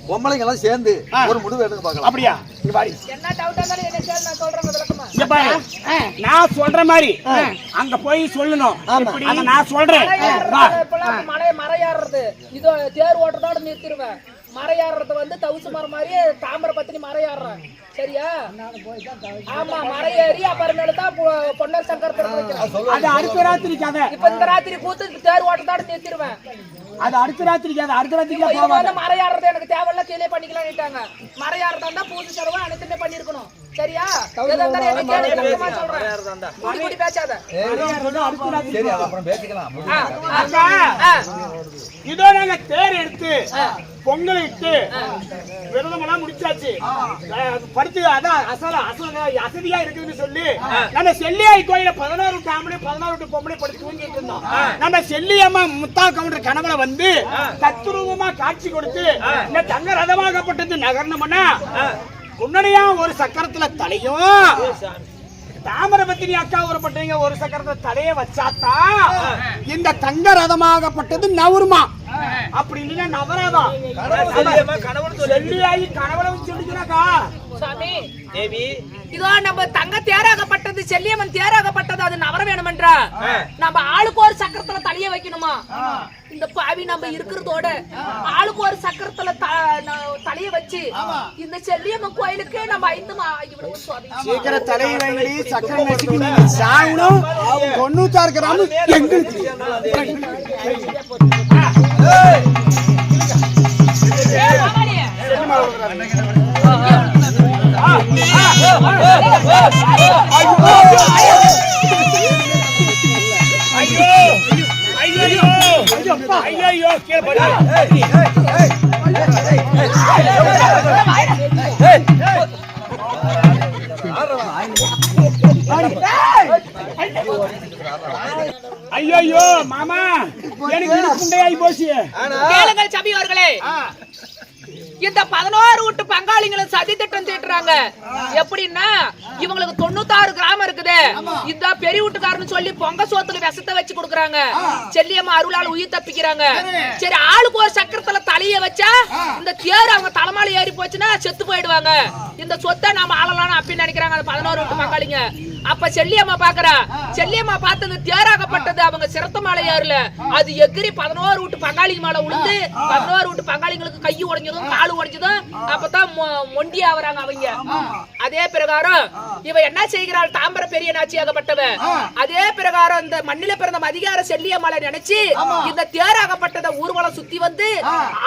B: பொம்பளைங்க எல்லாம் சேர்ந்து ஒரு முடிவு எடுக்க பார்க்கலாம்.
A: அப்படியா? இங்க பாரு.
D: என்ன டவுட் இருந்தாலும் என்ன கேளு, நான் சொல்றேன் விளக்கமா.
A: இங்க பாரு. நான் சொல்ற மாதிரி அங்க போய் சொல்லணும். அத நான் சொல்றேன். வா.
D: மறையாடுறது இதோ தேர் ஓட்டுறதோட நிறுத்திடுவேன். மறையாடுறது வந்து தவுசு மரம் மாதிரி தாமரை பத்தினி மறையாடுறேன். சரியா? ஆமா மறையேறி அப்புறமேல தான் பொன்னர் சங்கர்
A: அது அடுத்த ராத்திரி கதை.
D: இப்ப இந்த ராத்திரி கூத்து தேர் ஓட்டுறதோட நிறுத்திடுவேன்.
A: அது அடுத்த ராத்திரி கதை. அடுத்த ராத்திரிக்கு
D: இவங்க வந்து மறையாடுறது எனக்கு தேவையில்ல, கீழே பண்ணிக்கலாம்னுட்டாங்க. மறையாடுறதா இருந்தா பூஜை செலவு அனைத்துமே பண்ணிருக்கணும். சரியா? சொல்றேன் பேசாத.
B: சரி அப்புறம் பேசிக்கலாம்.
A: இதோ நாங்க தேர் எடுத்து பொங்கல் இட்டு விரதம் எல்லாம் முடிச்சாச்சு. படுத்து அதான் அசதியா இருக்குன்னு சொல்லி நம்ம செல்லியாய் கோயில 16 விட்டு ஆம்பளை 16 விட்டு பொம்பளை படுத்து தூங்கிட்டு இருந்தோம். நம்ம செல்லியம்மா முத்தா கவுண்டர் கனவுல வந்து தத்துரூபமா காட்சி கொடுத்து இந்த தங்க ரதமாகப்பட்டது நகர்ணம்னா உன்னடையா ஒரு சக்கரத்துல தலையும் தாமரபத்தினி அக்கா ஒருப்பட்டீங்க ஒரு சக்கரத்தை தலைய வச்சாத்தான் இந்த தங்க ரதமாகப்பட்டது நவருமா. அப்படி இல்லைன்னா நவராதான். செல்லியாயி கனவுல வச்சு சொல்லிக்கிறாக்கா
D: சாமி
E: தேவி
D: இதோ நம்ம தங்க தேராகப்பட்டது செல்லியம்மன் தேராகப்பட்டது அது நவர வேணுமென்றா நம்ம ஆளுக்கு ஒரு சக்கரத்துல தலைய வைக்கணுமா? இந்த பாவி நம்ம இருக்கிறதோட ஆளுக்கு ஒரு சக்கரத்துல தலைய வச்சு இந்த செல்லியம்மன் கோயிலுக்கு நம்ம 5
A: சீக்கிரம் தலையை வைங்கடி. சக்கரம் வச்சுக்கு நீங்க சாகணும். 96 கிராம் எங்களுக்கு ஐயோ ஐயோ மாமா எனக்கு குண்டையாய் போச்சு.
D: கேளுங்கள் சபையோர்களே, இந்த 11 வீட்டு பங்காளிகளும் சதி திட்டம் தீட்டுறாங்க. எப்படின்னா இவங்களுக்கு 96 கிராமம் இருக்குது. இந்த பெரிய வீட்டுக்காரன்னு சொல்லி பொங்க சோத்துல விஷத்தை வச்சு கொடுக்குறாங்க. செல்லியம்மா அருளால் உயிர் தப்பிக்கிறாங்க. சரி ஆளுக்கு ஒரு சக்கரத்துல தலைய வச்சா இந்த தேர் அவங்க தலைமால ஏறி போச்சுன்னா செத்து போயிடுவாங்க. இந்த சொத்தை நாம ஆளலாம் அப்படின்னு நினைக்கிறாங்க 11 வீட்டு பங்காளிங்க. அப்ப செல்லியம்மா பாக்குறா. செல்லியம்மா பார்த்தது தேராகப்பட்டது அவங்க சிரத்த மாலை ஏறல. அது எகிரி 11 வீட்டு பங்காளிங்க மேல விழுந்து 11 வீட்டு பங்காளிங்களுக்கு கை உடைஞ்சதும் காலு உடைஞ்சதும் அப்பதான் மொண்டி ஆவறாங்க அவங்க. அதே பிரகாரம் இவ என்ன செய்கிறாள்? தாம்பர பெரிய நாச்சியாகப்பட்டவ. அதே பிரகாரம் இந்த மண்ணில பிறந்த மதிகார செல்லியம்மாளை நினைச்சு இந்த தேராகப்பட்டத ஊர்வலம் சுத்தி வந்து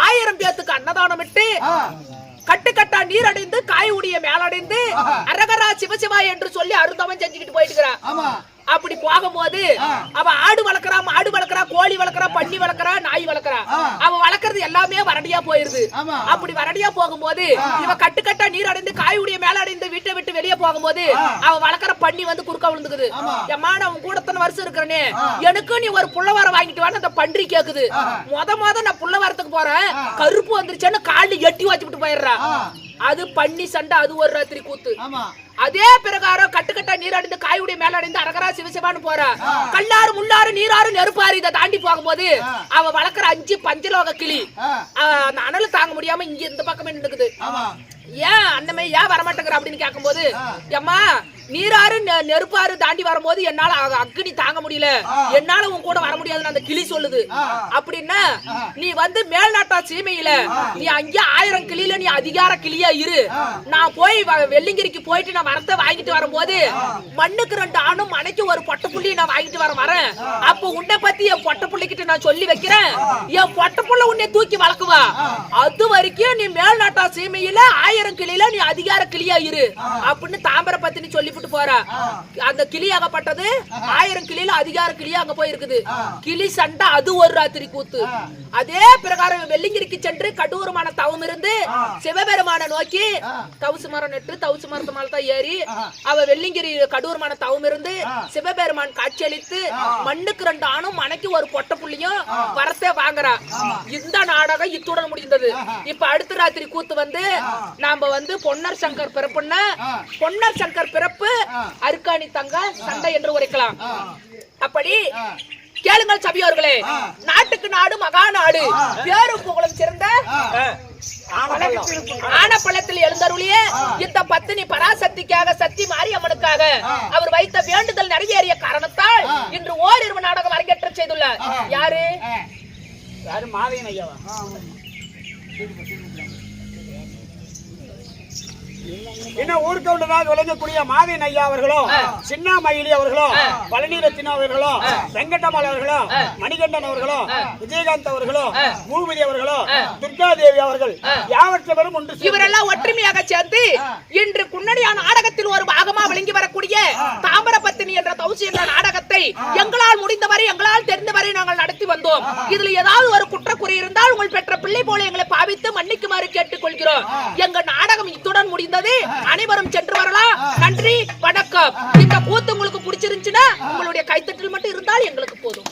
D: 1000 பேத்துக்கு அன்னதானம் விட்டு கட்டுக்கட்டா நீர் அடைந்து காய் உடைய மேலடைந்து அரகரா சிவசிவா என்று சொல்லி அருந்தவன் செஞ்சுக்கிட்டு போயிட்டு இருக்கிறான். அப்படி போகும்போது அவ ஆடு வளர்க்கறா, மாடு வளர்க்கறா, கோழி வளர்க்கறா, பன்னி வளர்க்கறா, நாய் வளர்க்கறா. அவ வளர்க்கறது எல்லாமே வரடியா போயிருது. அப்படி வரடியா போகும்போது இவ கட்டுக்கட்டா நீர் அடைந்து காய் உடைய மேல அடைந்து வீட்டை விட்டு வெளியே போகும்போது அவ வளர்க்கற பன்னி வந்து குறுக்க விழுந்துக்குது. எம்மா நான் கூட தன வருஷம் இருக்கிறனே, எனக்கு நீ ஒரு புள்ளவார வாங்கிட்டு வான்னு அந்த பன்றி கேக்குது. மொத நான் புள்ளவாரத்துக்கு போறேன், கருப்பு வந்துருச்சேன்னு காலில் எட்டி வச்சுட்டு போயிடுறா. அது பண்ணி சண்டை, அது ஒரு ராத்திரி கூத்து. அதே பிரகாரம் கட்டுக்கட்டா நீரடைந்து காயுடைய மேல அடைந்து அரகரா சிவசிவான்னு போறா. கல்லாறு முள்ளாறு நீராறு நெருப்பாறு இதை தாண்டி போகும்போது அவ வளர்க்குற 5 பஞ்சலோக கிளி அந்த அனல் தாங்க முடியாம இங்க இந்த பக்கமே நின்னுக்குது. ஏன் அண்ணமே ஏன் வரமாட்டேங்கிற அப்படின்னு கேட்கும்போது, அம்மா நீராறு நெருப்பாறு தாண்டி வரும்போது என்னால அக்னி தாங்க முடியல, என்னால உன் கூட வர முடியாதுன்னு அந்த கிளி சொல்லுது. அப்படின்னா நீ வந்து மேல்நாட்டா சீமையில நீ அங்கே 1000 கிளியில நீ அதிகார கிளியா இரு. நான் போய் வெள்ளிங்கிரிக்கு போயிட்டு நான் வரத்தை வாங்கிட்டு வரும்போது மண்ணுக்கு 2 ஆணும் மனைக்கு ஒரு பொட்டை புள்ளி நான் வாங்கிட்டு வரேன். அப்ப உன்னை பத்தி என் பொட்டை புள்ளிக்கிட்ட நான் சொல்லி வைக்கிறேன். என் பொட்டை புள்ள உன்னை தூக்கி வளர்க்குவா. அது வரைக்கும் நீ மேல்நாட்டா சீமையில 1000 கிளியில நீ அதிகார கிளியா இரு அப்படின்னு தாம்பர பத்தினி சொல்லி போறா. அந்த கிளியாகப்பட்டது 1000 கிளியில அதிகார கிளியா அங்க போய் இருக்குது. கிளி சண்டை அது ஒரு ராத்திரி கூத்து. அதே பிரகாரம் வெள்ளிங்கிரிக்கு சென்று கடூரமான தவம் இருந்து சிவபெருமான நோக்கி தவுசு மரம் நெட்டு தவுசு மரத்து மேல தான் ஏறி அவ வெள்ளிங்கிரி கடூரமான தவம் இருந்து சிவபெருமான் காட்சியளித்து மண்ணுக்கு 2 ஆணும் மனைக்கு ஒரு பொட்டை புள்ளியும் வரத்தே வாங்குறா. இந்த நாடகம் இத்துடன் முடிந்தது. இப்ப அடுத்த ராத்திரி கூத்து வந்து நாம வந்து பொன்னர் சங்கர் பிறப்புன்னா பொன்னர் சங்கர் பிறப்பு அருக்காணி தங்க சண்டை என்று உரைக்கலாம். அப்படி கேளுங்கள் சபையோர்களே, நாட்டுக்கு நாடு மகா நாடு பேரும் புகழும் சிறந்த ஆனப்பள்ளத்தில் எழுந்தருளிய இந்த பத்தினி பராசக்திக்காக சக்தி மாரியம்மனுக்காக அவர் வைத்த வேண்டுதல் நிறைவேறிய காரணத்தால் இன்று ஓரிரு நாடகம் அரங்கேற்றம் செய்துள்ளார். யாரு
A: மாதையன் ஐயாவா? இன்னும் ஊருக்கு உள்ளதாக விளங்கக்கூடிய மாதேன் ஐயா அவர்களும் சின்ன மயிலி அவர்களும் பழனி ரத்தினா அவர்களும் வெங்கடமால் அவர்களும் மணிகண்டன் அவர்களும் விஜயகாந்த் அவர்களும் பூபதி அவர்களும் துர்காதேவி அவர்கள் யாவற்றவரும் ஒன்று
D: இவரெல்லாம் ஒற்றுமையாக சேர்ந்து இன்று குன்னடியா நாடகத்தில் ஒரு பாகமா விளங்கி வரக்கூடிய தாம்பர பத்தினி என்ற தவுசி என்ற நாடகத்தை எங்களால் முடிந்தவரை எங்களால் தெரிந்தவரை நாங்கள் நடத்தி வந்தோம். இதுல ஏதாவது ஒரு குற்றக்குறை இருந்தால் உங்கள் பெற்ற பிள்ளை போல எங்களை பாவித்து மன்னிக்குமாறு கேட்டுக் கொள்கிறோம். எங்க நாடகம் இத்துடன் முடிந்தது. அனைவரும் சென்று வரலாம். நன்றி, வணக்கம். இந்த கூத்து உங்களுக்கு பிடிச்சிருந்துச்சுன்னா உங்களுடைய கைத்தட்டல் மட்டும் இருந்தால் எங்களுக்கு போதும்.